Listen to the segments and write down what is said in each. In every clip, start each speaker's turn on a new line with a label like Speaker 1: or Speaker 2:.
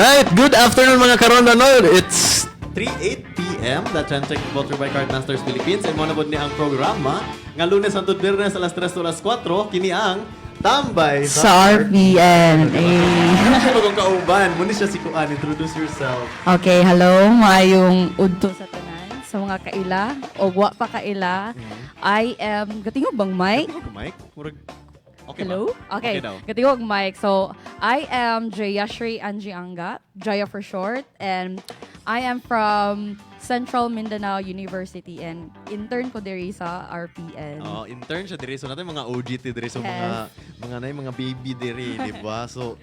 Speaker 1: Alright, good afternoon mga karon no. It's 3:08 p.m. That time check brought to you by Cardmasters Philippines. And mo na ni ang programa nga Lunes hangtod Biyernes alas 3 to alas 4 kini ang Tambay
Speaker 2: Sa RPN.
Speaker 1: Ano kung kauban? Muna siya si Kuan. Introduce yourself.
Speaker 2: Okay, hello. Mayong udto sa tanan. Sa mga kaila o wa pa kaila. I am... Gatingog bang mic?
Speaker 1: Mike? Murag... Okay
Speaker 2: Hello?
Speaker 1: ba?
Speaker 2: Okay.
Speaker 1: daw.
Speaker 2: Gatingog mic. So, I am Jayashri Anjianga. Jaya for short. And I am from Central Mindanao University and intern ko diri sa RPN.
Speaker 1: Oh, intern siya diri. So natin mga OGT diri. So
Speaker 2: Yes.
Speaker 1: mga baby diri, di ba? So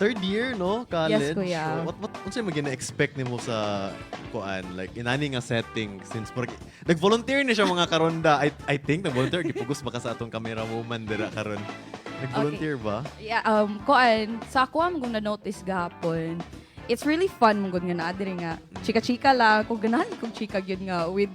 Speaker 1: third year, no? College.
Speaker 2: Yes, kuya.
Speaker 1: So, what unsay mo gina-expect nimo sa kuan like inani nga setting since nag-volunteer ni siya mga karonda. I think nag-volunteer gipugos baka sa atong camera woman dira karon. Nag-volunteer ba?
Speaker 2: Yeah, kuan sa ako am kung na-notice gahapon. It's really fun mong nga naa diri nga. Chika-chika lang kung ganahan kung chika gyud nga with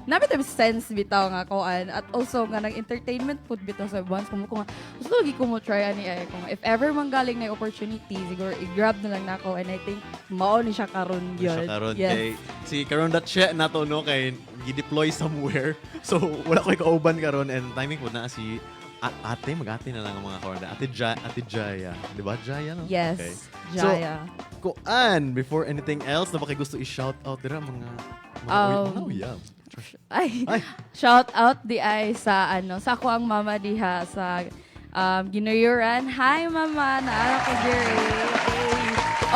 Speaker 2: namin tayo sense bitaw nga kuan at also nga nang entertainment pud bitaw sa once kung nga gusto lagi ko mo try ani ay kung if ever manggaling na opportunity siguro i-grab na lang nako and I think mao ni siya karon
Speaker 1: Siya
Speaker 2: gyud.
Speaker 1: karon
Speaker 2: Yes.
Speaker 1: kay si karon that siya nato no kay gi-deploy somewhere. So wala koy kauban karon and timing po na si ate mag-ate na lang ang mga karonda. Ate Jaya, di ba? Jaya no?
Speaker 2: Yes.
Speaker 1: Okay.
Speaker 2: Jaya.
Speaker 1: So, Kuan, before anything else, na baka gusto i-shout out dira mga yeah.
Speaker 2: Ay,
Speaker 1: Ay.
Speaker 2: shout out di ay sa sa ako ang mama diha sa Ginuyuran. Hi mama, naara ko diri.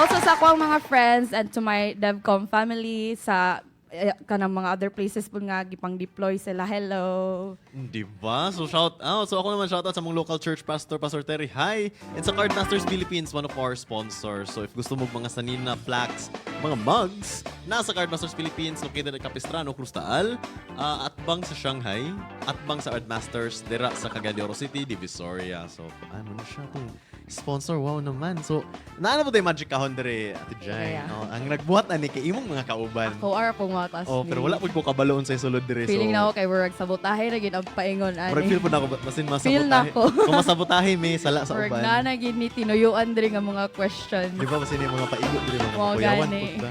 Speaker 2: Also sa ako ang mga friends and to my DevCom family sa kanang mga other places po nga gipang deploy sila. Hello.
Speaker 1: Di ba? So shout out. So ako naman shout out sa mga local church pastor, Pastor Terry. Hi! And sa Cardmasters Philippines, one of our sponsors. So if gusto mo mga sanina, plaques, mga mugs, nasa Cardmasters Philippines, located at Capistrano, Cruz Taal, atbang sa Shanghai, atbang sa Cardmasters, dira sa Cagayan de Oro City, Divisoria. So ano na siya itong sponsor? Wow naman. So, naano po tayo magic kahon dere, Ate Jai.
Speaker 2: Yeah.
Speaker 1: No? Ang nagbuhat na ni kay imong mga kauban.
Speaker 2: Ako ara po mga classmates.
Speaker 1: Oh, pero wala po ko kabaloon sa sulod dire.
Speaker 2: Feeling
Speaker 1: so,
Speaker 2: na ako kay Work sabotahe na gid ang paingon
Speaker 1: Murag
Speaker 2: ani.
Speaker 1: feel po na ako, masin
Speaker 2: Feel na
Speaker 1: masabotahe.
Speaker 2: ko.
Speaker 1: Kung masabotahe, may sala sa
Speaker 2: Work
Speaker 1: uban.
Speaker 2: na na gid ni tinuyuan diri nga mga questions.
Speaker 1: Di ba masin yung mga paigot diri mga
Speaker 2: Wow,
Speaker 1: pakuyawan
Speaker 2: gani.
Speaker 1: po ba?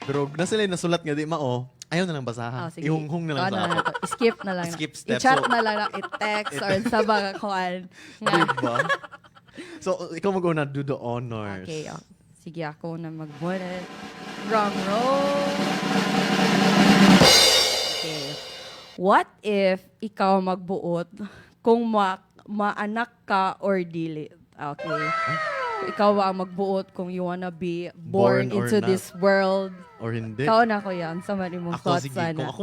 Speaker 1: Pero na sila yung nasulat nga di mao, ayaw na lang basahan.
Speaker 2: Oh, sige.
Speaker 1: Ihunghong na lang
Speaker 2: Ano
Speaker 1: sa
Speaker 2: na
Speaker 1: ako.
Speaker 2: to? Skip na lang.
Speaker 1: Skip step.
Speaker 2: I-chat
Speaker 1: So-
Speaker 2: na lang, i-text or sa mga kuan.
Speaker 1: Di ba? So, ikaw mag-una, do the honors.
Speaker 2: Okay, sige ako na mag-muna. Drum roll. Okay. What if ikaw magbuot kung maanak ka or dili? Okay. Ikaw ang magbuot kung you wanna be
Speaker 1: Born
Speaker 2: born
Speaker 1: or
Speaker 2: into
Speaker 1: not.
Speaker 2: this world.
Speaker 1: Or hindi.
Speaker 2: Ikaw na ko yan. Sa mali mong
Speaker 1: Ako,
Speaker 2: thoughts
Speaker 1: sige.
Speaker 2: sana.
Speaker 1: Kung ako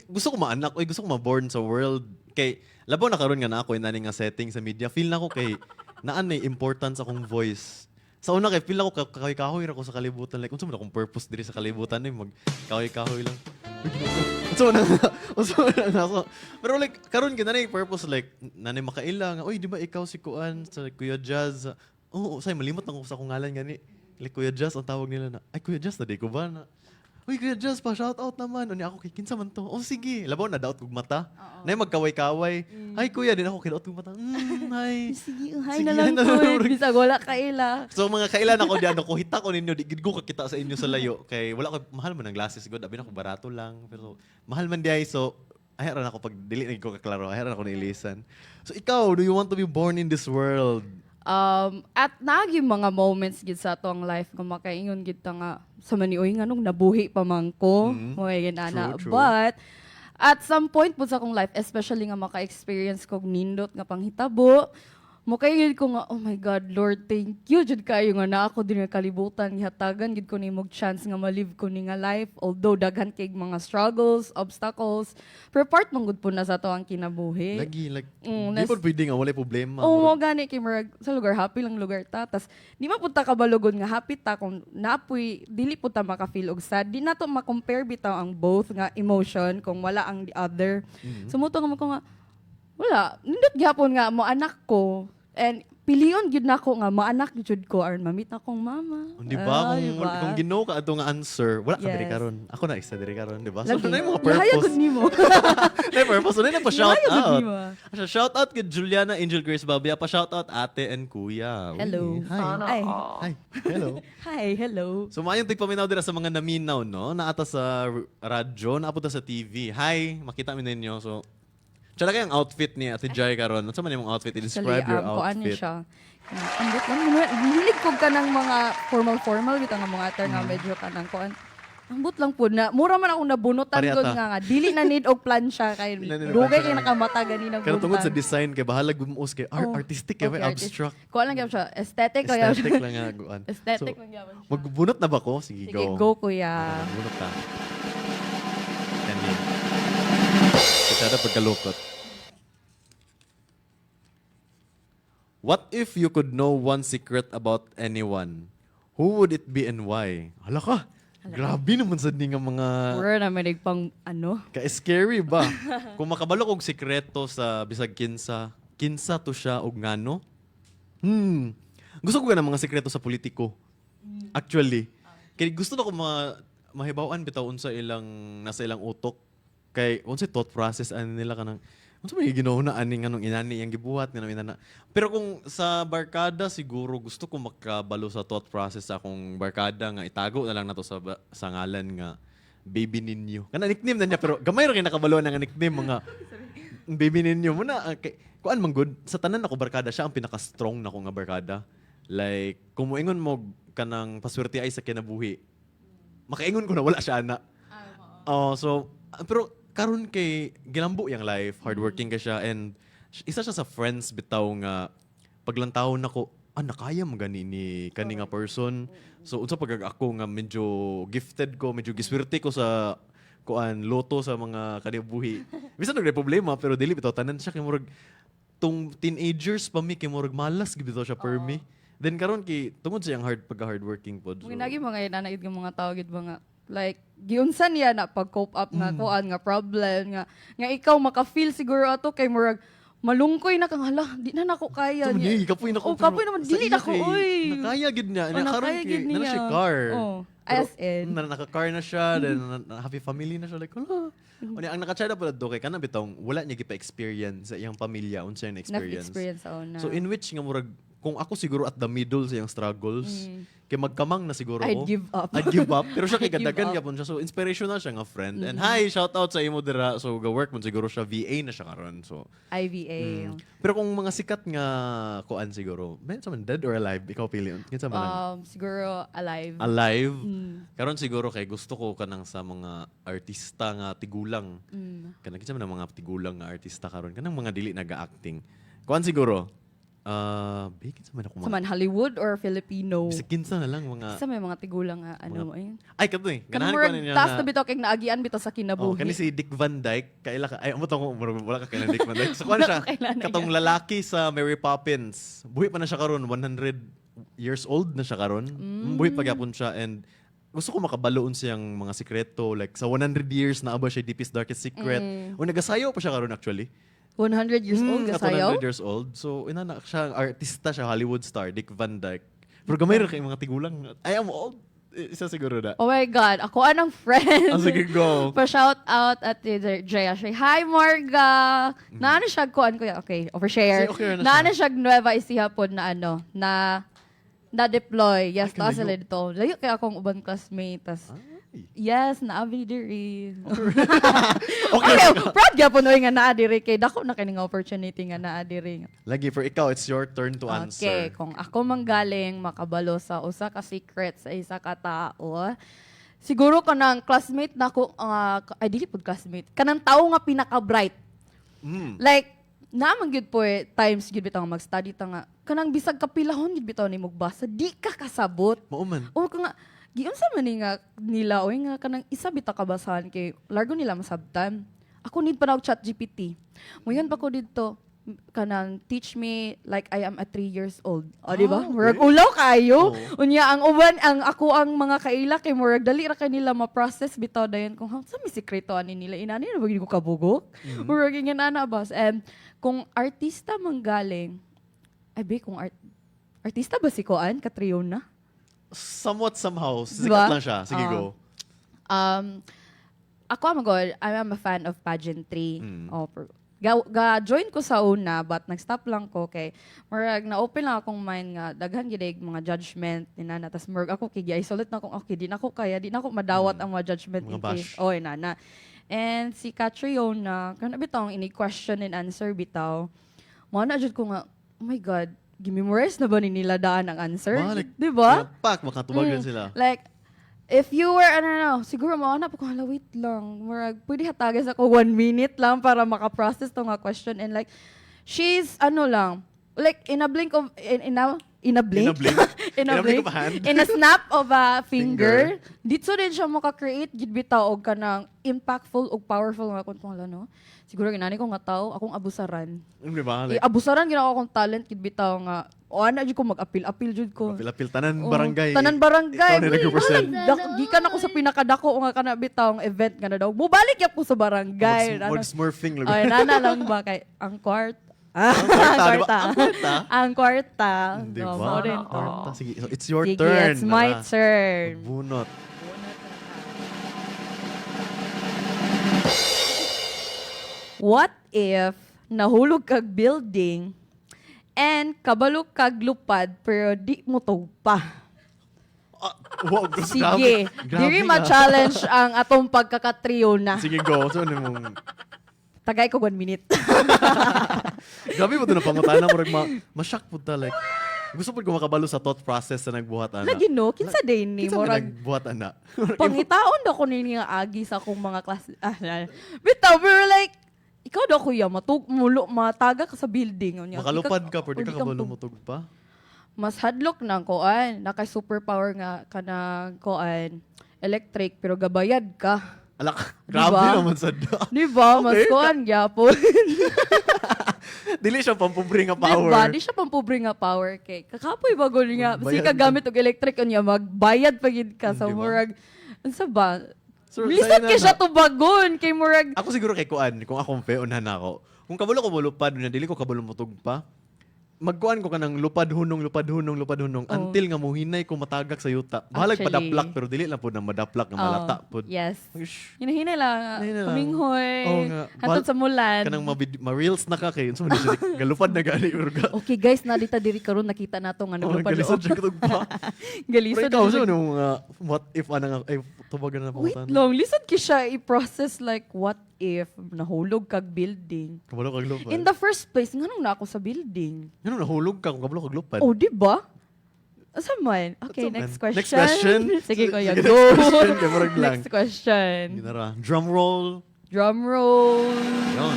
Speaker 1: gusto ko maanak, oy, gusto ko ma-born sa world. Kay, labaw na karon nga na ako in nga setting sa media. Feel na ko kay, naan may importance akong voice. Sa una kay, feel na ko kahoy-kahoy ra ko sa kalibutan. Like, unsa man akong purpose diri sa kalibutan. Mag-kahoy-kahoy lang. Unsa man na. So, pero like, karon ka na yung purpose. Like, nanay makaila nga, oy, di ba ikaw si Kuan sa Kuya Jazz? Oo, say, malimot lang ko sa kong ngalan gani. Like, Kuya Jazz, ang tawag nila na, ay, Kuya Jazz, na di ko ba na? Uy, Kuya Jazz pa, shout out naman. Unya ako, kay kinsa man to? Oh, sige. Labaw na, daot kong mata. Na magkaway-kaway. Ay, Kuya, din ako, kidaot kong mata. Hi.
Speaker 2: Sige,
Speaker 1: Sige,
Speaker 2: hi na lang
Speaker 1: na
Speaker 2: po.
Speaker 1: lang.
Speaker 2: Bisag wala kaila.
Speaker 1: So, mga kailan ako diyan, ko hita ko ninyo, di gid ko kakita sa inyo sa layo. Kay, wala ko, mahal man ang glasses ko. Dabi na ko, barato lang. Pero, mahal man diay. So, ayaran ako pag dili na ko kaklaro. Ayaran ako nailisan. So, ikaw, do you want to be born in this world?
Speaker 2: At naagi mga moments gid sa atong life nga makaingon gid ta nga sa maniuy nga nung nabuhi pa man ko. Moy ginana.
Speaker 1: True.
Speaker 2: But at some point po sa akong life, especially nga maka-experience kog nindot nga panghitabo, makaingid ko nga, oh my God, Lord, thank you. Jud kayo nga na ako din nga kalibutan. Ihatagan, gid ko ni mog chance nga malive ko ni nga life. Although, daghan kay mga struggles, obstacles. Pero part mong good po na sa to ang kinabuhi.
Speaker 1: Lagi, like, di
Speaker 2: Mm,
Speaker 1: po pwede nga, wala problema.
Speaker 2: Oo, mo gani kay murag sa lugar happy lang lugar ta. Tas di man punta ka balugod nga happy ta kung naapoy dili po ta maka-feel og sad. Di na to ma-compare bitaw ang both nga emotion kung wala ang the other. Sumuto nga mo ko nga wala, nindot gyapon nga mo anak ko. And piliyon gyud nako nga maanak jud ko aron mamit na akong mama.
Speaker 1: Di ba?
Speaker 2: Ah,
Speaker 1: Kung,
Speaker 2: diba?
Speaker 1: kung ginoo ka ato nga answer, wala ka
Speaker 2: Yes.
Speaker 1: diri karon. Ako na isa diri karon, di ba? So,
Speaker 2: Lagi.
Speaker 1: na yung mga
Speaker 2: Yahaya
Speaker 1: purpose.
Speaker 2: gud nimo.
Speaker 1: Na yung purpose. So, na pa shout
Speaker 2: Yahaya gud
Speaker 1: out.
Speaker 2: nimo.
Speaker 1: Shout out kay Juliana Angel Grace Babia. Pa shout out ate and kuya.
Speaker 2: Hello.
Speaker 1: Uy, Hi.
Speaker 2: Ay.
Speaker 1: Hi. Hello.
Speaker 2: Hi, hello.
Speaker 1: So, mayong tigpaminaw dira sa mga naminaw, no? Naata sa radyo, naapunta sa TV. Hi, makita mi ninyo. So, tsaka kayang outfit ni Ate Jai karon. Ano sa man yung outfit? I-describe your
Speaker 2: Kuan
Speaker 1: outfit.
Speaker 2: siya. Ambot lang. Hilig ko ka ng mga formal bitaw nga mga atar nga medyo ka ng kuan. Ambot lang po na. Mura man akong nabunutan
Speaker 1: Parehata.
Speaker 2: ko nga. Dili na need og plansya kay
Speaker 1: Dili na need og
Speaker 2: dugay
Speaker 1: plansya.
Speaker 2: kay nakamata gani ng
Speaker 1: Kaya tungkod sa
Speaker 2: buntag.
Speaker 1: design, kay bahala gumuos kay
Speaker 2: Oh,
Speaker 1: artistic, kay
Speaker 2: okay,
Speaker 1: abstract.
Speaker 2: Kuan lang gyud siya. Aesthetic lang gyud.
Speaker 1: Aesthetic lang nga. Guan.
Speaker 2: Aesthetic
Speaker 1: So,
Speaker 2: lang gyud siya.
Speaker 1: magbunot na ba ko? Sige,
Speaker 2: Sige,
Speaker 1: go.
Speaker 2: go kuya.
Speaker 1: Magbunot ka. Kanin. Kasada pagkalukot. What if you could know one secret about anyone? Who would it be and why? Hala ka. Grabe naman sa nga mga...
Speaker 2: Mura na may pang ano.
Speaker 1: Ka-scary ba? Kung makabalo kong sikreto sa bisag kinsa to siya og ngano? Gusto ko ng mga sikreto sa politiko. Actually. Kaya gusto na ko mahibawan bitaw unsa nasa ilang utok. Kay unsa thought process ani nila kanang unsa may ginawa na ani nganong inani yang gibuhat nganong inana. Pero kung sa barkada siguro gusto ko makabalo sa thought process sa akong barkada nga itago na lang nato sa ngalan nga Baby Ninyo. Kana nickname na niya pero gamay ra kay nakabalo nga nickname mga Baby Ninyo mo na kuan man good sa tanan ako barkada siya ang pinaka-strong nako nga barkada. Like kung moingon mo kanang paswerte ay sa kinabuhi. Makaingon ko na wala siya ana. Oh, so pero karon kay gilambo yang life, hardworking ka siya and isa siya sa friends bitaw nga paglantawon nako nakaya mo gani ni kani nga person. So unsa pag ako nga medyo gifted ko, medyo giswerte ko sa kuan loto sa mga kanibuhi. Bisan nagre problema pero dili bitaw tanan siya kay murag tung teenagers pa mi kay murag malas gid bitaw siya per me. Then karon kay tungod sa yang hardworking pod. So,
Speaker 2: Mga nagi mga inanagid nga mga tao gid mga like giunsan niya na pag cope up nga kuan nga problem nga ikaw maka-feel siguro ato kay murag malungkoy na kang hala di na nako kaya
Speaker 1: so,
Speaker 2: niya.
Speaker 1: niya, kapoy na ko.
Speaker 2: Oh, kapoy naman, dili na ko, oy.
Speaker 1: Nakaya gid niya.
Speaker 2: Oh, nakaya gid
Speaker 1: Na
Speaker 2: niya.
Speaker 1: siya car.
Speaker 2: Oh,
Speaker 1: Pero,
Speaker 2: as in.
Speaker 1: Naka-car na siya, then happy family na siya. Like, hala. Ang nakachada pala do kay kanang bitong wala niya gipa-experience sa iyang pamilya unsa yung experience.
Speaker 2: Na-experience ako na.
Speaker 1: So in which nga murag kung ako siguro at the middle sa iyang struggles, kay magkamang na siguro
Speaker 2: I'd
Speaker 1: ako.
Speaker 2: give up.
Speaker 1: I'd give up. Pero siya kay
Speaker 2: I'd give
Speaker 1: kadagan
Speaker 2: up.
Speaker 1: gyapon siya. So inspirational siya nga friend. And hi, shout out sa imo dira. So ga work mo siguro siya VA na siya karon. So
Speaker 2: IVA.
Speaker 1: pero kung mga sikat nga kuan siguro, ben sa man dead or alive, ikaw pili. Kinsa man ang
Speaker 2: Siguro alive.
Speaker 1: alive. Karon siguro kay gusto ko kanang sa mga artista nga tigulang. Kanang kinsa man ang mga tigulang nga artista karon, kanang mga dili naga-acting. Kuan siguro. Kinsa man ako
Speaker 2: Sa man Hollywood or Filipino?
Speaker 1: Bisag kinsa na lang mga
Speaker 2: Sa may mga tigulang nga ano mo ayun.
Speaker 1: ay kato eh.
Speaker 2: Kanang
Speaker 1: Ganahan ko
Speaker 2: murag
Speaker 1: ninyo
Speaker 2: taas
Speaker 1: na-
Speaker 2: na bitaw kay naagian bitaw sa
Speaker 1: Oh,
Speaker 2: kinabuhi.
Speaker 1: kani si Dick Van Dyke, kaila ka. Ay, umutang ko, wala ka kailan Dick Van Dyke. So, kuan siya,
Speaker 2: Wala ka kailan
Speaker 1: katong lalaki sa Mary Poppins. Buhi pa na siya karon 100 years old na siya karon. Buhi pa gyapon siya and gusto ko makabaloon siyang mga sikreto. Like, sa 100 years na aba siya deepest, darkest secret. O, nagasayaw pa siya karon actually.
Speaker 2: 100 years old
Speaker 1: At
Speaker 2: kasayaw.
Speaker 1: 100 years old. So, inanak siya, artista siya, Hollywood star, Dick Van Dyke. Pero gamay rin kay mga tigulang. I am old. Isa siguro na.
Speaker 2: Oh my God, ako anong friend.
Speaker 1: Sige, go.
Speaker 2: Pa-shout out at Drea. Hi, Marga! Naano siya, kuan ko, okay, overshare.
Speaker 1: Sige, okay na siya.
Speaker 2: Naano siya, Nueva Ecija po na na-deploy. Yes,
Speaker 1: Ay,
Speaker 2: taas
Speaker 1: kalayo.
Speaker 2: sila dito. Layo kaya akong ubang classmate. Tas,
Speaker 1: Ay.
Speaker 2: yes, naabi diri.
Speaker 1: Okay.
Speaker 2: Okay, proud gyapon oy nga naa diri kay dako na kini nga opportunity nga naa diri.
Speaker 1: Lagi, for ikaw, it's your turn to answer.
Speaker 2: Okay, kung ako manggaling makabalo sa usa ka secret sa isa ka tao, siguro kanang classmate nako ay dili pud classmate, kanang tao nga pinaka-bright. Like naman gyud po times gyud bitaw nga mag-study ta nga kanang bisag kapilahon gyud bitaw nimo basa, di ka kasabot.
Speaker 1: Mauman.
Speaker 2: O ka nga, giyon sa man nga nila, oy nga kanang isa bita kabasahan kay largo nila masabtan. Ako need pa na og chat GPT. Moyon pa ko dito, kanang teach me like I am a 3 years old. O, di ba?
Speaker 1: okay.
Speaker 2: Murag ulaw kayo.
Speaker 1: Oo.
Speaker 2: Unya, ang uban, ako ang mga kaila kay murag dali ra kanila ma-process bitaw dayon kung sa may sikreto ani nila. Inani na bagay ko kabugok. Murag nga ana bas. And kung artista manggaling, ay be, kung artista ba si Kuan? Catriona?
Speaker 1: Somewhat somehow. Sikat
Speaker 2: Diba?
Speaker 1: lang siya. Sige, go.
Speaker 2: Ako, I'm a fan of pageantry.
Speaker 1: Mm.
Speaker 2: Ga-join ko sa una, but nag-stop lang ko kay murag na-open lang akong mind nga daghan gid mga judgment inana tas murag ako kay gi-isolate na akong okay di na ako madawat ang mga judgment
Speaker 1: Mga
Speaker 2: in
Speaker 1: bash.
Speaker 2: case inana. And si Catriona, kana bitaw ini question and answer bitaw. Mo na jud ko nga, oh my god, gimemorize na ba ni nila daan ang answer? Di ba?
Speaker 1: Pak, makatubagan sila.
Speaker 2: Like, if you were, siguro mahanap ko, hala, wait lang. Murag, pwede hatagas ako 1 minute lang para makaprocess to nga question. And like, she's, like, in a blink of, in a blink?
Speaker 1: In a blink of a hand?
Speaker 2: In a snap of a finger. Dito din siya maka-create, gidbitaw, og ka ng impactful o powerful nga kung no? Siguro, ginani ko nga tao, akong abusaran.
Speaker 1: Di ba? Like,
Speaker 2: Abusaran, ginawa akong talent, gidbitaw nga, jud ko mag-apil-apil jud ko.
Speaker 1: apil-apil, tanan barangay.
Speaker 2: Tanan barangay.
Speaker 1: Ikaw na nag-represent.
Speaker 2: Gikan ako sa pinakadako nga kana bitawng event nga na daw. Mubalik ako sa barangay.
Speaker 1: Mag-smurfing.
Speaker 2: Ay, nana lang ba kay ang kwarta. Ang kwarta.
Speaker 1: Di
Speaker 2: No,
Speaker 1: ba?
Speaker 2: mo rin to.
Speaker 1: Sige, so it's your
Speaker 2: Sige,
Speaker 1: turn.
Speaker 2: it's my
Speaker 1: Nana.
Speaker 2: turn.
Speaker 1: Bunot.
Speaker 2: What if nahulog kag building and kabalo kag lupad pero di mo pa?
Speaker 1: Wow, gusto
Speaker 2: Sige, diri ma-challenge ang atong pagkakatriyo na.
Speaker 1: Sige, go. So, ano mong...
Speaker 2: Tagay ko 1 minute.
Speaker 1: Grabe mo ito na pangutana mo. Ma-shock po ta. Like, gusto po ko makabalo sa thought process na nagbuhat, ana.
Speaker 2: Lagi no, kinsa day ni
Speaker 1: Kinsa
Speaker 2: murag
Speaker 1: nagbuhat, ana?
Speaker 2: pangitaon daw ko nini nga agi sa akong mga klase. Bitaw, pero like, ikaw daw kuya, mataga ka sa building. Unya.
Speaker 1: Makalupad ka, pero di ka
Speaker 2: or
Speaker 1: kabalo mutug pa.
Speaker 2: Mas hadlok ng koan, naka superpower nga kanang koan, electric, pero gabayad ka.
Speaker 1: Alak,
Speaker 2: Diba?
Speaker 1: grabe naman sa da.
Speaker 2: Di ba? Mas
Speaker 1: Okay.
Speaker 2: koan gyapon.
Speaker 1: Dili siya pampubri nga
Speaker 2: Di
Speaker 1: power.
Speaker 2: ba? Di siya pampobre nga power kay. Kakapoy ba gud nga? Kasi
Speaker 1: Bayad
Speaker 2: kagamit og electric unya magbayad pa gid ka sa
Speaker 1: Di ba?
Speaker 2: murag. Unsa ba?
Speaker 1: So,
Speaker 2: Lisod
Speaker 1: sa'yo
Speaker 2: kay
Speaker 1: na
Speaker 2: siya tubagon kay murag.
Speaker 1: Ako siguro kay Kuan, kung akong unahan na ako. Kung kabalo ko mulupad, dili ko kabalo mutug pa. Magkuan ko kanang lupad hunong until nga muhinay ko matagak sa yuta. Bahalag
Speaker 2: Actually.
Speaker 1: padaplak pero dili lang po na madaplak nga malata po.
Speaker 2: Yes.
Speaker 1: Ush.
Speaker 2: Hinahinay lang.
Speaker 1: Hinahinay lang.
Speaker 2: Kuminghoy.
Speaker 1: Oo nga.
Speaker 2: Hantod sa mulan.
Speaker 1: Kanang ma-reels na ka kay unsa man siya galupad na gani urga.
Speaker 2: Okay guys, nadita diri karon nakita nato nga
Speaker 1: Oh,
Speaker 2: naglupad
Speaker 1: galisod
Speaker 2: loob.
Speaker 1: siya katug pa.
Speaker 2: Galisod.
Speaker 1: Pero ikaw
Speaker 2: na-
Speaker 1: sa nung what if anang ay tubagan na
Speaker 2: Wait
Speaker 1: pangutan.
Speaker 2: long, lisod ki siya i-process like what if nahulog kag building.
Speaker 1: Kabalo kag lupad.
Speaker 2: In the first place, nganong na ako sa building?
Speaker 1: Ano nahulog ka kung kabalo kag lupad.
Speaker 2: Oh, di ba? Asa man? Okay,
Speaker 1: Asa man?
Speaker 2: next question.
Speaker 1: Next question?
Speaker 2: Sige, kuya,
Speaker 1: Sige,
Speaker 2: go.
Speaker 1: next question, kay murag lang.
Speaker 2: Next question.
Speaker 1: Ginara. Drum roll.
Speaker 2: Drum roll.
Speaker 1: Yun.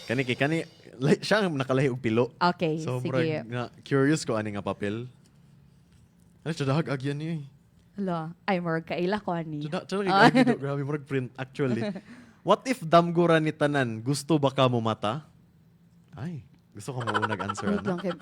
Speaker 1: Kani siya ang nakalahi og pilo.
Speaker 2: Okay,
Speaker 1: So
Speaker 2: sige.
Speaker 1: murag nga curious ko ani nga papel. Ano siya dahag agyan niya eh.
Speaker 2: Hala, ay murag kaila ko ani.
Speaker 1: Siya kay grabe murag print actually. What if damgura ni tanan gusto ba ka mo mata? Ay, gusto ko mo nag-answer
Speaker 2: Wait
Speaker 1: ana.
Speaker 2: lang kay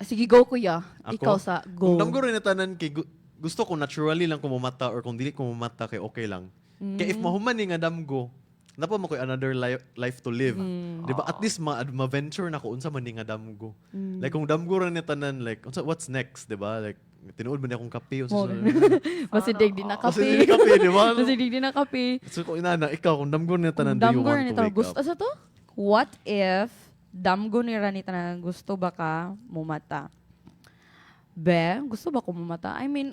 Speaker 2: sige, go kuya.
Speaker 1: Ako?
Speaker 2: Ikaw sa go.
Speaker 1: Kung damgura ni tanan kay gusto ko naturally lang ko mo mata or kung dili ko mo mata kay okay lang. Kay if mahuman ni nga damgo, napa mo koy another life to live. Di ba? At least ma-venture na ko unsa man ni nga damgo. Like kung damgo ra ni tanan like what's next, di ba? Like tinuod man ni akong kape unsa
Speaker 2: Mo.
Speaker 1: sa
Speaker 2: Masidig din na
Speaker 1: Kasi
Speaker 2: kape.
Speaker 1: hindi kape, di ba?
Speaker 2: Masidig din na kape.
Speaker 1: So kung inana, ikaw kung damgo ni tanan do you
Speaker 2: Damgo
Speaker 1: want
Speaker 2: ni
Speaker 1: to
Speaker 2: tanan
Speaker 1: wake
Speaker 2: gusto
Speaker 1: up?
Speaker 2: sa to? What if damgo ni Rani tanan gusto ba ka mumata? Be, gusto ba ko mumata? I mean,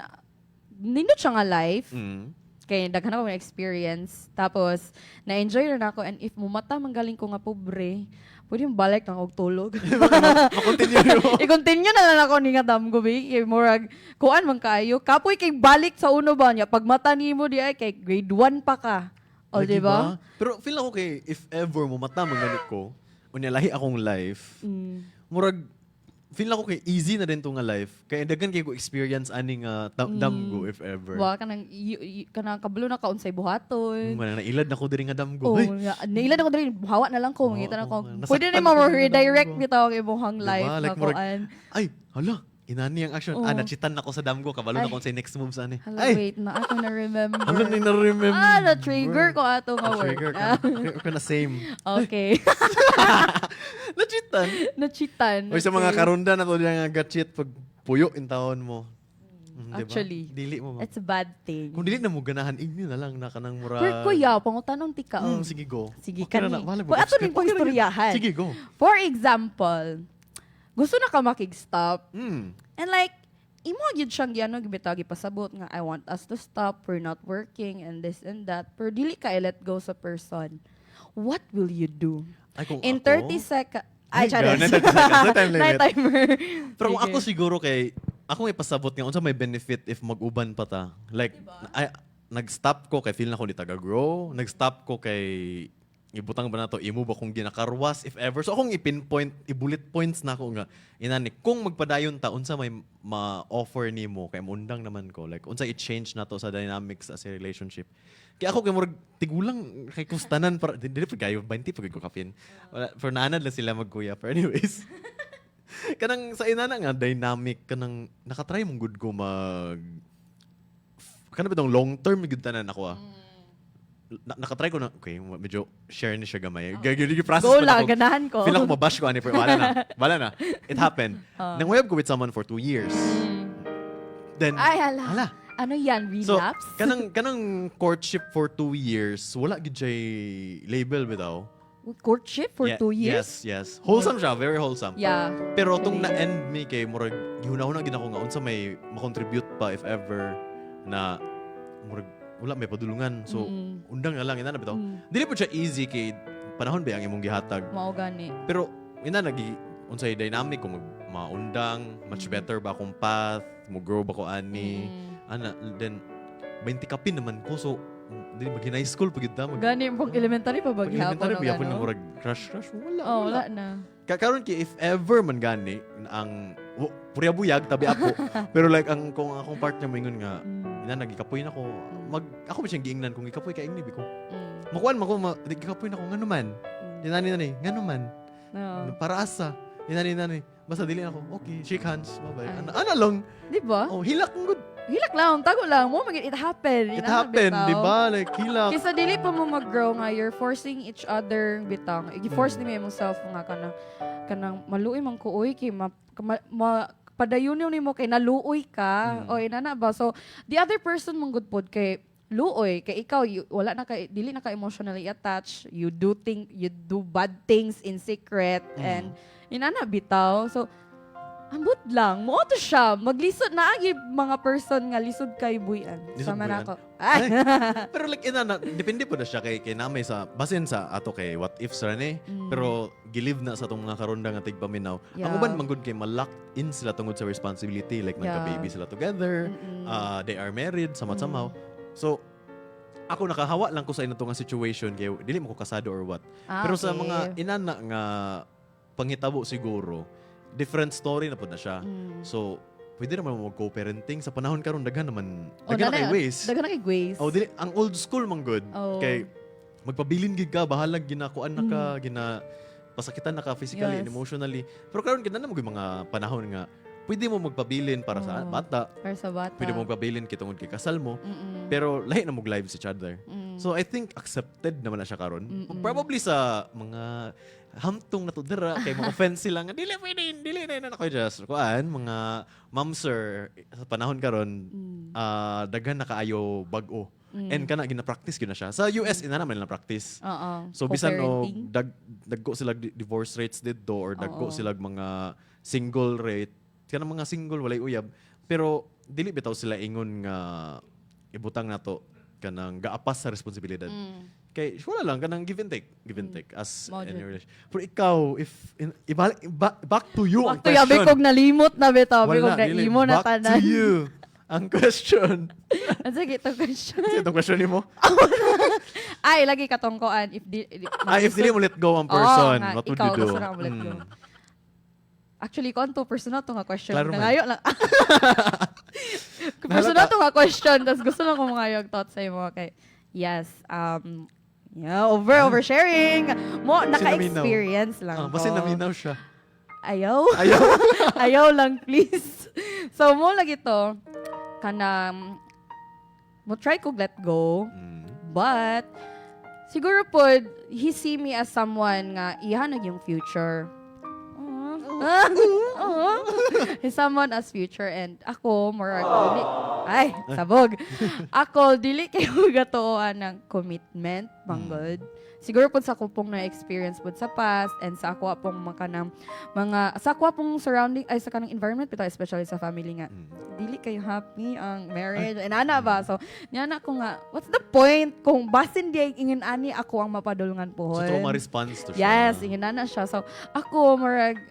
Speaker 2: nindot siya nga life.
Speaker 1: Mm.
Speaker 2: Kaya daghan ako ng experience. Tapos, na-enjoy rin ako. And if mumata, manggaling ko nga pobre, pwede yung balik na og tulog.
Speaker 1: Ma-continue mo.
Speaker 2: I-continue na lang ako ni nga damgo, be. Kay murag, kuan man kayo. Kapoy kay balik sa uno ba niya. Pag mata ni mo di ay, kay grade 1 pa ka. O,
Speaker 1: Lagi
Speaker 2: di ba?
Speaker 1: Pero feel ako kay if ever mo mata man ganit ko, unya lahi akong life.
Speaker 2: Mm.
Speaker 1: Murag feel ako kay easy na din to nga life. Kaya daghan kay ko experience ani nga damgo if ever.
Speaker 2: Wa kanang kanang kabalo na kaon sa buhaton.
Speaker 1: Mga nailad na ko diri nga damgo.
Speaker 2: Oh,
Speaker 1: Ay,
Speaker 2: nailan ako diri, hawa na lang ko,
Speaker 1: Oo,
Speaker 2: ngita na ko.
Speaker 1: oo,
Speaker 2: Pwede
Speaker 1: nasaktan
Speaker 2: na mo
Speaker 1: ako ng
Speaker 2: redirect
Speaker 1: damgo.
Speaker 2: bitaw ang imong
Speaker 1: Diba?
Speaker 2: life
Speaker 1: Like,
Speaker 2: na
Speaker 1: murag-
Speaker 2: kuan.
Speaker 1: ay, hala, inani ang action.
Speaker 2: Oo.
Speaker 1: Nachitan ako sa damgo. Kabalo na
Speaker 2: Ay.
Speaker 1: ko sa next moves ani.
Speaker 2: Hala,
Speaker 1: Ay!
Speaker 2: wait na. Ako na-remember.
Speaker 1: Ano ni na-remember?
Speaker 2: Na-trigger ko ato nga word.
Speaker 1: Na-trigger ka. Okay na same.
Speaker 2: Okay.
Speaker 1: Nachitan.
Speaker 2: Nachitan.
Speaker 1: Oy, sa mga
Speaker 2: Okay.
Speaker 1: karunda na to nga gatchit pag puyo in taon mo. Diba?
Speaker 2: Actually,
Speaker 1: Dili mo.
Speaker 2: it's a bad thing.
Speaker 1: Kung dili na mo ganahan, igni na lang na kanang mura.
Speaker 2: Pero kuya, pangutanong tika.
Speaker 1: Sige, go.
Speaker 2: Sige,
Speaker 1: Okay na
Speaker 2: kani.
Speaker 1: na. Wala mo.
Speaker 2: Kung ato rin pang istoryahan.
Speaker 1: Sige, go.
Speaker 2: For example, gusto na ka makig-stop. And like, imo gyud siyang giano gibitagi pasabot nga I want us to stop, we're not working and this and that. Pero dili ka i-let go sa person. What will you do?
Speaker 1: Ay, kung
Speaker 2: In
Speaker 1: ako,
Speaker 2: 30 seconds.
Speaker 1: Ay,
Speaker 2: Ay, charis.
Speaker 1: ganun, 30 seconds. No time limit.
Speaker 2: Night timer.
Speaker 1: Pero kung
Speaker 2: Sige.
Speaker 1: ako siguro kay, ako ipasabot nga, unsa may benefit if mag-uban pa ta. Like, nag-stop ko kay feel na ko di taga-grow. Nag-stop ko kay, ibutang ba na to, imo ba kung ginakarwas if ever. So akong i-pinpoint, i-bullet points na ako nga, inani, kung magpadayon ta, unsa may ma-offer ni mo, kay mundang naman ko. Like, unsa i-change na to sa dynamics as a relationship. Kaya ako kay murag tigulang kay kustanan para dili pa kayo 20 pag ko kapin. Wala for naanad lang sila magkuya. But anyways, kanang sa inana nga dynamic kanang nakatry mong good ko mag kanang bitong long term gud tanan ako nakatry ko na okay medyo share ni siya gamay. Gagi process
Speaker 2: Go
Speaker 1: pa na
Speaker 2: lang,
Speaker 1: ako.
Speaker 2: ganahan ko.
Speaker 1: Feel ako mabash ko ani pero wala na. It happened. Nanguyab ko with someone for 2 years. Then
Speaker 2: Ay, hala.
Speaker 1: hala.
Speaker 2: Ano yan?
Speaker 1: So,
Speaker 2: Relapse?
Speaker 1: kanang courtship for 2 years, wala gid jay label bitaw.
Speaker 2: Courtship for 2 years?
Speaker 1: Yes. Wholesome siya, very wholesome.
Speaker 2: Yeah.
Speaker 1: Pero tong
Speaker 2: Really.
Speaker 1: na-end me kay murag gihuna-huna gid ako nga unsa may makontribute pa if ever na murag wala may padulungan. So, undang na lang ina na bitaw. Dili po siya easy kay panahon ba ang imong gihatag.
Speaker 2: Mao gani.
Speaker 1: Pero ina unsay dynamic kung maundang, much better ba akong path, mo grow ba ko ani. Ana, then 20 kapin naman ko. So, hindi mag-high school pag ita.
Speaker 2: Gani, pag elementary pa ba gihapon
Speaker 1: Elementary
Speaker 2: o
Speaker 1: pa yapon
Speaker 2: ano?
Speaker 1: na murag crush. Wala.
Speaker 2: Oh, wala na.
Speaker 1: Karon ki if ever man gani ang purya buyag tabi ako. Pero like ang kung akong partner mo ingon nga ina nagikapoy na ko. Ako ba siyang giingnan kung ikapoy ka ingni ko. Makuan man ko nagikapoy na ko ngano man. Inani ngano man.
Speaker 2: No.
Speaker 1: Para asa. Inani. Basta dili ako. Okay, shake hands. Bye-bye. Ana lang.
Speaker 2: Di ba?
Speaker 1: Oh, hilak ang good.
Speaker 2: Hilak lang, tago lang. Mo maging it happened.
Speaker 1: It happened, di ba? Like, hilak.
Speaker 2: Kisa dili pa mo mag-grow nga, you're forcing each other bitang. I-force ni mo self nga kanang maluoy man ko oy kay padayunin ni mo kay naluoy ka o inana ba. So the other person mong good pod kay luoy kay ikaw wala na kay dili na ka emotionally attached. You do bad things in secret and inana bitaw. So ambot lang mo to siya maglisod na agi mga person nga lisod kay buyan
Speaker 1: Lisod
Speaker 2: sama na
Speaker 1: buyan?
Speaker 2: ako.
Speaker 1: Ay, pero like, depende po na siya kay namay sa, basin sa ato kay what ifs ran eh. Pero gilive na sa itong mga karonda nga tigpaminaw.
Speaker 2: Yeah.
Speaker 1: Ang uban manggod kay malak in sila tungod sa responsibility. Like,
Speaker 2: Yeah.
Speaker 1: nagka-baby sila together. They are married, samat-samaw. So, ako nakahawa lang ko sa ina nga situation kay dili mo ko kasado or what. Pero sa
Speaker 2: Okay.
Speaker 1: mga inana nga panghitabo siguro, different story na po na siya. So, pwede naman mo mag-co-parenting. Sa panahon karon daghan naman, daghan na kay ways.
Speaker 2: Dagan na kay ways.
Speaker 1: Oh, dili, ang old school man good.
Speaker 2: Oh.
Speaker 1: Kay magpabilin gid ka, bahalag ginakuan na ka, pasakitan na ka physically and
Speaker 2: Yes.
Speaker 1: emotionally. Pero karon gid na mo mga panahon nga pwede mo magpabilin para sa
Speaker 2: Oh.
Speaker 1: bata.
Speaker 2: Para sa bata.
Speaker 1: Pwede mo magpabilin kitungod kay kasal mo.
Speaker 2: Mm-mm.
Speaker 1: Pero lahi na mo lives each other. So I think accepted naman na siya karon. Probably sa mga hamtong na to dira kay mga offense sila nga dili na ako just kuan mga mamser sa panahon karon daghan na kaayo bag-o. And kana gina-practice gyud na siya. Sa US ina naman nila practice.
Speaker 2: Oo.
Speaker 1: So bisan o
Speaker 2: Co-parenting.
Speaker 1: dagko sila divorce rates didto or dagko
Speaker 2: Oo.
Speaker 1: sila mga single rate. Kanang mga single walay uyab. Pero dili bitaw sila ingon nga ibutang nato kanang gaapas sa responsibilidad. Kay wala lang kanang give and take as
Speaker 2: Mao
Speaker 1: any
Speaker 2: jud.
Speaker 1: relation. Pero ikaw if back to you ang
Speaker 2: Wakto yabi
Speaker 1: question.
Speaker 2: kog nalimot na bitaw, kog na
Speaker 1: dili.
Speaker 2: imo na
Speaker 1: Back
Speaker 2: tanan.
Speaker 1: to you ang question.
Speaker 2: Ano sige to question?
Speaker 1: Itong question ni mo?
Speaker 2: Ay, lagi katong koan if
Speaker 1: If dili mo let go ang person,
Speaker 2: nga,
Speaker 1: what would
Speaker 2: ikaw
Speaker 1: you do?
Speaker 2: gusto na mo let go. Actually, ko to personal to nga question.
Speaker 1: Klaro man.
Speaker 2: Nangayo lang. Personal to nga question, tas gusto lang ko mga thoughts sa imo kay yes, yeah, oversharing. Mo naka-experience lang ko.
Speaker 1: Basta naminaw siya.
Speaker 2: Ayaw.
Speaker 1: Ayaw.
Speaker 2: Ayaw lang, please. So, mo lagi to, kanang, mo try ko let go, but, siguro po, he see me as someone nga, ihanag yung future. Someone as future, and ako, more dili, ay, sabog. Ako, dili kayo gatuoan ng commitment, manggod. Siguro po sa ako pong na-experience po sa past and sa ako pong sa ako pong surrounding, ay sa kanang environment, pero especially sa family nga. Dili kayo happy ang marriage. And ana ba? So, niana ko nga, what's the point kung basin di ingin ani ako ang mapadulungan po.
Speaker 1: So, trauma response to siya.
Speaker 2: Yes, ingin na siya. So, ako, marag,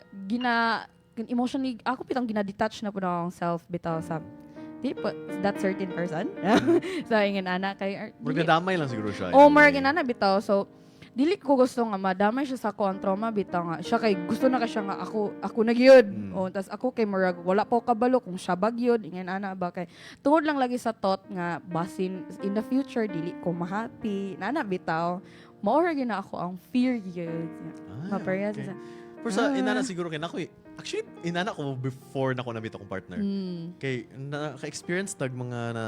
Speaker 2: emotionally, ako pitang gina-detach na po na akong self bitaw sa that certain person. So, ingin ana kay
Speaker 1: Magdadamay lang siguro siya.
Speaker 2: marag na bitaw. So, dili ko gusto nga madamay siya sa ko ang trauma bitaw nga. Siya kay gusto na ka siya nga ako nagyud. Tas ako kay marag wala po kabalo kung siya bagyod, ingin ana ba kay tungod lang lagi sa thought nga basin in the future dili ko ma-happy. Nana bitaw. Maura gyud na ako ang fear gyud. Maparehas
Speaker 1: okay.
Speaker 2: sa
Speaker 1: Pero sa inana siguro kay nako actually inana ko before nako nabito kong partner. Kay naka-experience tag mga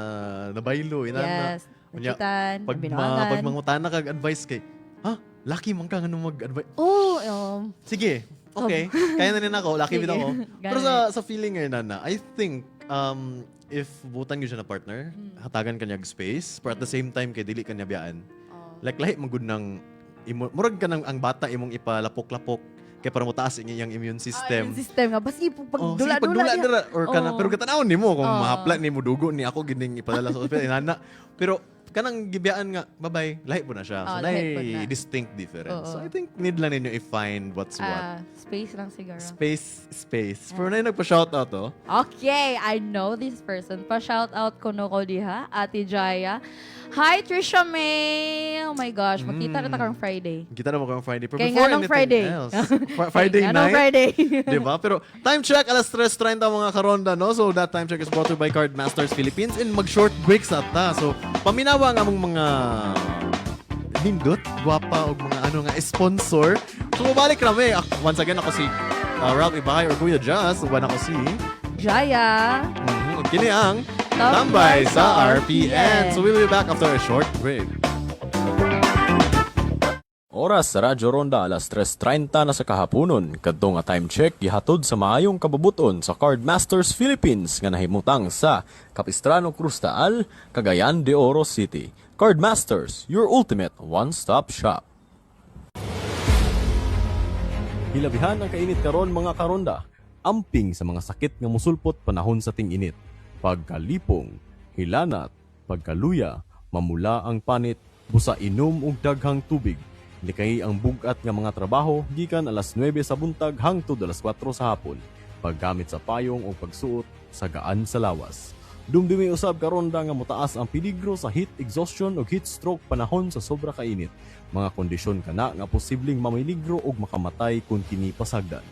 Speaker 1: nabaylo inana.
Speaker 2: Yes. Nakitan,
Speaker 1: pag mangutana kag advice kay lucky man ka nga mag-advise. Sige, okay. Kaya na rin ako, lucky din ako. Pero sa feeling ngayon, Nana, I think, if butan yun siya na partner, hatagan kanyag space, but at the same time, kay dili kanya biyaan. Like, lahi magud ng, murag ka ng ang bata imong ipalapok-lapok, kaya para mo taas yung immune system.
Speaker 2: Immune system nga, basi pagdula-dula.
Speaker 1: Pagdula-dula. Pero katanawon ni mo, kung mahapla ni mo dugo ni ako, gining ipadala sa ospital, Nana. Pero, kanang gibiyaan nga, bye-bye, lahi po na siya. So, distinct difference. So, I think need lang ninyo i-find what's what.
Speaker 2: Space lang siguro.
Speaker 1: Space. Pero na yung nagpa-shoutout, oh.
Speaker 2: Okay, I know this person. Pa-shoutout ko no ko diha, Ate Jaya. Hi, Trisha May! Oh my gosh, magkita kita kang Friday.
Speaker 1: Kita na mo kang Friday. Pero
Speaker 2: Kaya
Speaker 1: before
Speaker 2: nga nung
Speaker 1: anything
Speaker 2: Friday.
Speaker 1: else, Friday
Speaker 2: Kaya
Speaker 1: night.
Speaker 2: nung Friday.
Speaker 1: Diba? Pero time check, alas 3:30 mga karonda, no? So that time check is brought to you by Card Masters Philippines in mag-short breaks at ta. So paminawa nga mong mga nindot, guwapa, o mga ano nga, sponsor. So mabalik kami. Once again, ako si Ralph Ibahay or Kuya Jazz. Uban ako si
Speaker 2: Jaya.
Speaker 1: Kini ang Tambay sa RPN. So we'll be back after a short break.
Speaker 3: Oras sa Radyo Ronda alas 3:30 na sa kahaponon. Kadto nga time check gihatod sa maayong kabubuton sa Card Masters Philippines nga nahimutang sa Capistrano Cruz Taal, Cagayan de Oro City. Card Masters, your ultimate one-stop shop. Hilabihan ang kainit karon mga karonda. Amping sa mga sakit nga musulpot panahon sa ting-init. Pagkalipong, hilanat, pagkaluya, mamula ang panit, busa inom og daghang tubig. Likay ang bugat nga mga trabaho gikan alas 9 sa buntag hangtod alas 4 sa hapon. Paggamit sa payong o pagsuot sa gaan sa lawas. Dumdumi usab karonda nga motaas ang peligro sa heat exhaustion o heat stroke panahon sa sobra kainit. Mga kondisyon kana nga posibleng mamiligro og makamatay kung kini pasagdan.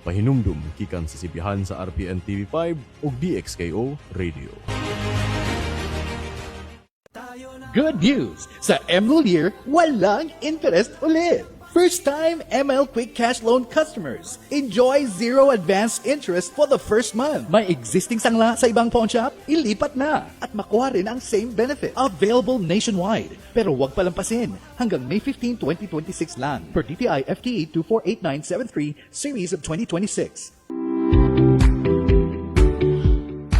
Speaker 3: Pahinumdum gikan sa sibihan sa RPN TV5 ug DXKO Radio.
Speaker 4: Good news! Sa ML Year, walang interest ulit! First-time ML Quick Cash Loan customers, enjoy zero advance interest for the first month. May existing sangla sa ibang pawn shop? Ilipat na at makuha rin ang same benefit. Available nationwide. Pero huwag palampasin. Hanggang May 15, 2026 lang. Per DTI FTE 248973 Series of 2026.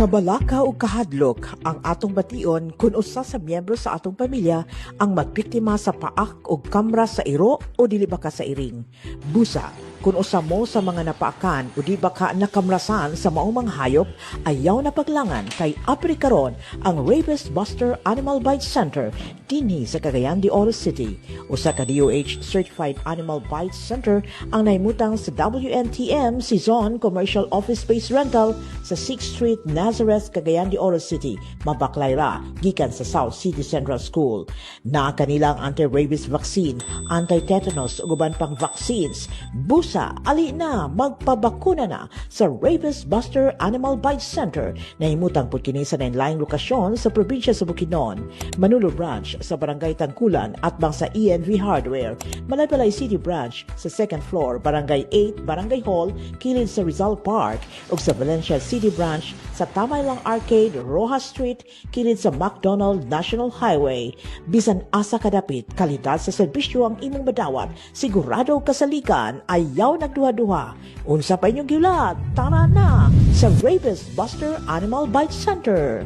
Speaker 5: Kabalaka o kahadlok ang atong bation kung usa sa miyembro sa atong pamilya ang mabiktima sa paak o kamra sa iro o dili baka sa iring. Busa, kung usa mo sa mga napaakan o di baka nakamrasan sa maumang hayop, ayaw na paglangan kay apri karon ang Rabies Buster Animal Bite Center dinhi sa Cagayan de Oro City. Usa ka DOH Certified Animal Bite Center ang naimutang sa WNTM Season Commercial Office Space Rental sa 6th Street, Nazareth, Cagayan de Oro City, mabaklay ra gikan sa South City Central School. Naa kanila ang anti-rabies vaccine, anti-tetanus ug uban pang vaccines. Busa Busa, ali na, magpabakuna na sa Rabies Buster Animal Bite Center na himutang pud kini sa nainlaing lokasyon sa probinsya sa Bukidnon, Manolo Branch sa Barangay Tangkulan at bang sa ENV Hardware, Malaybalay City Branch sa 2nd floor, Barangay 8, Barangay Hall, kilid sa Rizal Park, ug sa Valencia City Branch sa Tamaylang Arcade, Rojas Street, kilid sa McDonald National Highway. Bisan asa kadapit, kalidad sa serbisyo ang imong madawat, sigurado kasalikan, ayaw nagduha-duha. Unsa pa inyong giulat? Tara na sa Rabies Buster Animal Bite Center.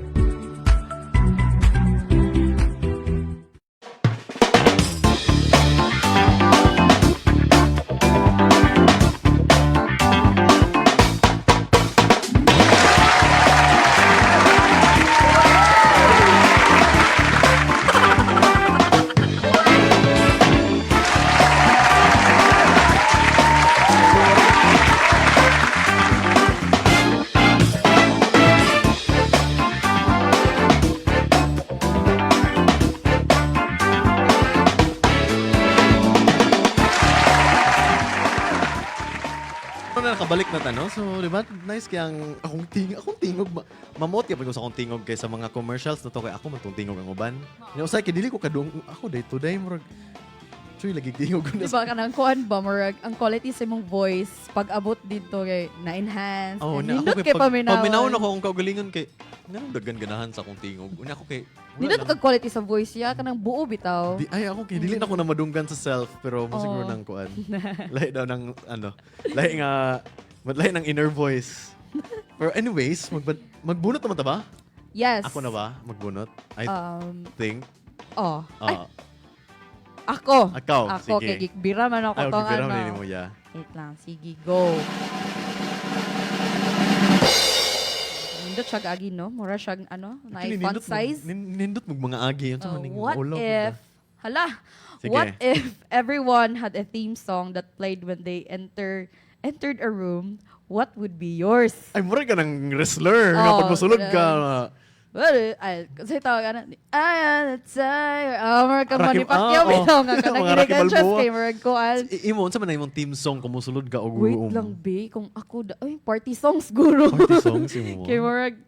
Speaker 1: Ano na nakabalik na tanong. So, di ba? Nice kaya akong tingog. Mamot kaya ko sa akong tingog kaysa mga commercials na to. Kaya ako man tong tingog ang uban. Usay, kaya dili ko kadung. Ako day to day. Murag, chuy, lagi tingog ko na.
Speaker 2: Diba ka nang kuhan ba, murag, ang quality sa imong voice, pag abot dito kay na-enhance,
Speaker 1: Oh,
Speaker 2: nindot kay paminawan.
Speaker 1: Paminawan ako akong kaugalingan kay, ganun dagan ganahan sa akong tingog. Unya ako kay,
Speaker 2: Nindot kag quality sa voice ya, kanang buo bitaw.
Speaker 1: Ay, ako kay, dili na ako na madunggan sa self, pero mo siguro
Speaker 2: Oh.
Speaker 1: ng kuan. Lahi daw ng, lahi nga, lahi ng inner voice. Pero anyways, magbunot naman ta ba?
Speaker 2: Yes.
Speaker 1: Ako na ba? Magbunot? I think.
Speaker 2: Oh. Ay,
Speaker 1: Ah,
Speaker 2: ako.
Speaker 1: Ako, sige.
Speaker 2: kay Gigbira man ako
Speaker 1: Ay,
Speaker 2: tong
Speaker 1: okay, pero
Speaker 2: ano.
Speaker 1: hindi mo ya.
Speaker 2: Wait lang, sige, go. Nindot siya agi, no? Mura siya, ano, na
Speaker 1: Actually,
Speaker 2: font size.
Speaker 1: Nindot mo mga agi. Yun sa maning
Speaker 2: What
Speaker 1: ulo,
Speaker 2: if,
Speaker 1: diba?
Speaker 2: hala,
Speaker 1: Sige.
Speaker 2: what if everyone had a theme song that played when they entered a room? What would be yours?
Speaker 1: Ay, mura ka ng wrestler.
Speaker 2: Oh,
Speaker 1: Nga pag masulod ka.
Speaker 2: Well, ay, kasi tawag ka na, I am the tiger. Mura ka
Speaker 1: Rocky-
Speaker 2: Manny Pacquiao,
Speaker 1: oo.
Speaker 2: bitaw nga ka
Speaker 1: Mga
Speaker 2: nang
Speaker 1: Rocky
Speaker 2: ginigansyas
Speaker 1: Balboa.
Speaker 2: kay Murag Koan.
Speaker 1: Imo, unsa man na imong team song kung musulod ka o
Speaker 2: Wait lang, be. Kung ako, ay, party song siguro.
Speaker 1: Party songs imo.
Speaker 2: Kay Murag,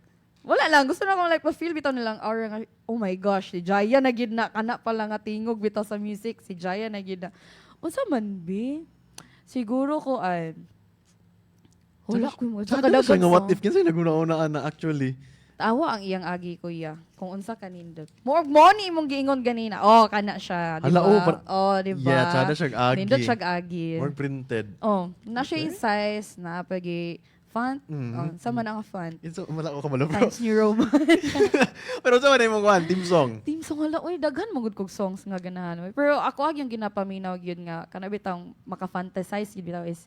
Speaker 2: wala lang. Gusto na akong like, pa-feel bitaw nilang aura nga, oh my gosh, si Jaya na gid na, kana pala nga tingog bitaw sa music, si Jaya na gid na. Unsa man, be? Siguro ko, wala ko mo.
Speaker 1: Tsaka na siya nga what if kinsa naguna-unaan na actually.
Speaker 2: Tawa ang iyang agi, kuya. Kung unsa kanindot. More money imong giingon ganina. Oh, kana siya, di
Speaker 1: Hala,
Speaker 2: ba?
Speaker 1: oh,
Speaker 2: Oh, di ba?
Speaker 1: Yeah, tsada siyang agi.
Speaker 2: Nindot siya agi.
Speaker 1: More printed.
Speaker 2: Oh, na siya yung size, na pagi font.
Speaker 1: Mhm.
Speaker 2: Oh, sama na nga font.
Speaker 1: It's wala ko kabalo bro.
Speaker 2: Times New Roman.
Speaker 1: Pero sa man imong kuan team song.
Speaker 2: Team song hala, uy, daghan magud kog songs nga ganahan. Pero ako ag yung ginapaminaw yun nga, kana bitang maka-fantasize yun bitaw is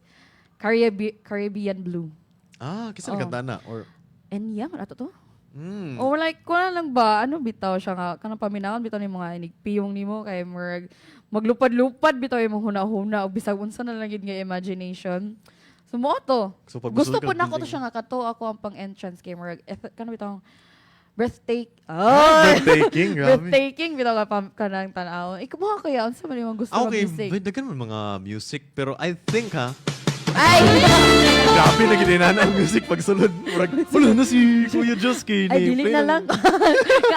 Speaker 2: Caribbean Blue.
Speaker 1: Ah, kisa
Speaker 2: Oh.
Speaker 1: kanta na or
Speaker 2: And yeah, man ato to.
Speaker 1: Oh,
Speaker 2: Or like, kuna lang ba, ano bitaw siya nga, kanang paminawan bitaw ni mga inigpiyong nimo kay maglupad-lupad bitaw yung huna-huna o bisag unsa na lang yun nga imagination. So mo to.
Speaker 1: So, pag
Speaker 2: Gusto
Speaker 1: musulod
Speaker 2: po
Speaker 1: ka,
Speaker 2: na ako to
Speaker 1: building.
Speaker 2: siya nga kato ako ang pang-entrance kay murag kanang bitaw breathtaking.
Speaker 1: breathtaking, grabe.
Speaker 2: Breathtaking bitaw ka kanang tan-aw. Ikaw mo kaya unsa man yung gusto nga
Speaker 1: Okay,
Speaker 2: music?
Speaker 1: dagan man mga music pero I think
Speaker 2: Ay!
Speaker 1: grabe na ginanan ang music pag sulod. Murag, wala na si Kuya Joski.
Speaker 2: Ay, dili na lang.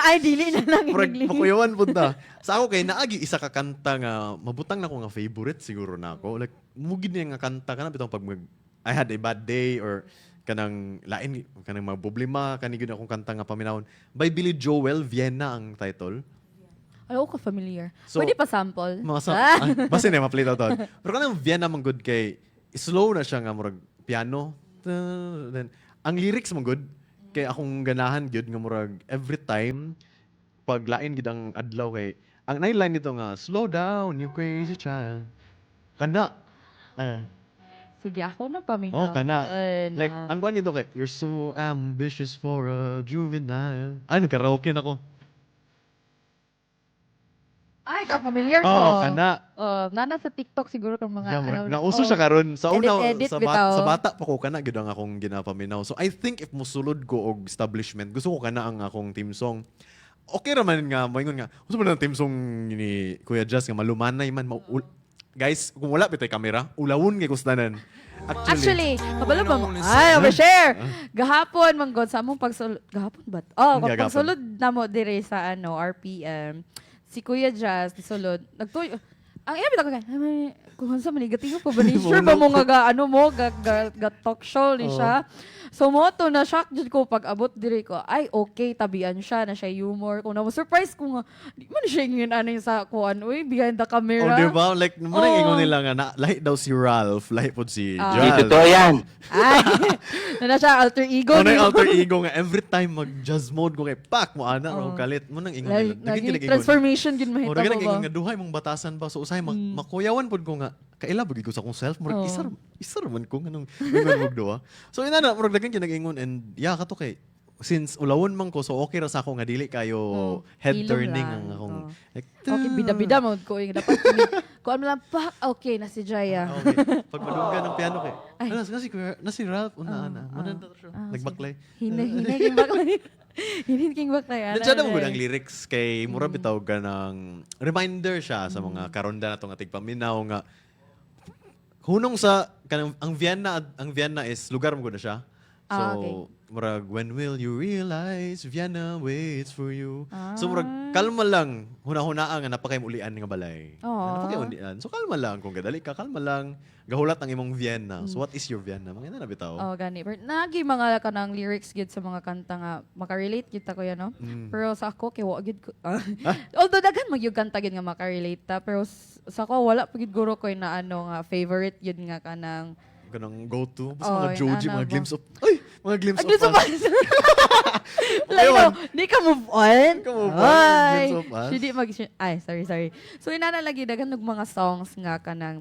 Speaker 2: Ay, dili na lang.
Speaker 1: Murag,
Speaker 2: English.
Speaker 1: makuyawan punta. Sa ako kay naagi isa ka kanta nga mabutang na ko nga favorite siguro na ako. Like mugid niya nga kanta kana bitong pag I had a bad day or kanang lain kanang mga problema kani gyud akong kanta nga paminawon. By Billy Joel, Vienna ang title.
Speaker 2: Ay, ako familiar.
Speaker 1: So,
Speaker 2: Pwede pa sample?
Speaker 1: Mga sa basta na ma-play daw to. Pero kanang Vienna man good kay slow na siya nga murag piano. Then ang lyrics man good kay akong ganahan gyud nga murag every time pag lain gid ang adlaw kay ang line nito nga slow down you crazy child. Kana.
Speaker 2: Sige, ako na paminaw.
Speaker 1: Oh, kana.
Speaker 2: Ay,
Speaker 1: Like
Speaker 2: na.
Speaker 1: ang kuan nito kay you're so ambitious for a juvenile. Ay nagkaraoke na ko.
Speaker 2: Ay, ka-familiar ko.
Speaker 1: Oh, kana.
Speaker 2: Nana sa TikTok siguro kang mga
Speaker 1: Yeah, nauso siya karon sa una
Speaker 2: Edit,
Speaker 1: sa,
Speaker 2: bitaw.
Speaker 1: sa bata pa ko kana gid ang akong ginapaminaw. So I think if musulod ko og establishment, gusto ko kana ang akong team song. Okay ra man nga moingon nga. Gusto mo na team song ni Kuya Jazz nga malumanay man guys, kung wala bitay kamera, ulawon kay kustanan.
Speaker 2: Actually, kabalo ba mo? Ay, overshare! Gahapon, manggod, sa among pagsulod. Gahapon ba? Oh,
Speaker 1: Gahapon.
Speaker 2: pagsulod na mo dire sa RPM, si Kuya Jazz, sulod, nagtuyo. Ang iya bitaw kay, kung sa manigatingo ko ba ni sure ba mo nga ga talk show ni siya. So mo to na shock jud ko pag abot dire ko. Ay okay tabian siya na siya humor. Kung na mo surprise ko nga di man siya ngin ano sa kuan uy behind the
Speaker 1: Oh,
Speaker 2: camera.
Speaker 1: di ba? Like, muna
Speaker 2: Oo.
Speaker 1: ingon nila nga, na, lahi daw si Ralph, lahi po si
Speaker 2: Ah.
Speaker 1: Jazz.
Speaker 6: Di totoo yan.
Speaker 2: Ay, na siya alter ego.
Speaker 1: Ano
Speaker 2: ni-
Speaker 1: yung alter ego nga, every time mag-jazz mode ko kay pak mo ana,
Speaker 2: Oo.
Speaker 1: kalit mo nang ingon nila.
Speaker 2: Naging transformation gid
Speaker 1: O,
Speaker 2: mahita
Speaker 1: naging
Speaker 2: ko
Speaker 1: ingon
Speaker 2: ba.
Speaker 1: nga, duhay mong batasan ba? So, usahay, makuyawan po ko nga, kaila bagay ko sa akong self, murag,
Speaker 2: Oo.
Speaker 1: isar man ko, anong ingon mo duha. So, ina na, murag dagang kinag-ingon, and yeah, kato kay, since ulawon man ko, so okay ra sa ako nga dili kayo head
Speaker 2: Hilong
Speaker 1: turning
Speaker 2: lang.
Speaker 1: ang akong,
Speaker 2: Oo.
Speaker 1: like,
Speaker 2: Okay, bida-bida mo ko yung dapat kuan mo lang pa okay na si Jaya.
Speaker 1: okay. Pag madunggan ng piano kay,
Speaker 2: Ay.
Speaker 1: na si Ralph, una na, mananda siya, nagbaklay.
Speaker 2: Hinay king baklay. Hinay king baklay.
Speaker 1: Nandiyan na mo ang lyrics kay mura bitaw ka ng reminder siya sa mga karonda na itong ating paminaw nga hunong sa kanang ang Vienna is lugar mo na siya. So
Speaker 2: Ah, okay.
Speaker 1: murag when will you realize Vienna waits for you. So murag kalma lang huna-hunaan nga napakaymulian nga balay.
Speaker 2: Oo.
Speaker 1: Napakaymulian. So kalma lang kung gadali ka kalma lang gahulat ang imong Vienna. So what is your Vienna? Mga na bitaw.
Speaker 2: Oh, gani. But nagi mga kanang lyrics gid sa mga kanta nga makarelate gid ta ko yan, no? Pero sa ako kay wa gid ko. Although daghan mag yung kanta gid nga makarelate ta, pero sa ako wala pa gid guro ko na ano nga favorite yun nga kanang
Speaker 1: Ganang go-to. Basta
Speaker 2: Oh,
Speaker 1: mga
Speaker 2: yun,
Speaker 1: Joji,
Speaker 2: ano
Speaker 1: mga
Speaker 2: ba?
Speaker 1: glimpse of... Ay! Mga glimpse
Speaker 2: Ano
Speaker 1: of
Speaker 2: sa
Speaker 1: us.
Speaker 2: Like, di ka move on?
Speaker 1: Di ka move on,
Speaker 2: Ay,
Speaker 1: glimpse of us.
Speaker 2: hindi ay, sorry. So, inanalagi, dagan ng mga songs nga kanang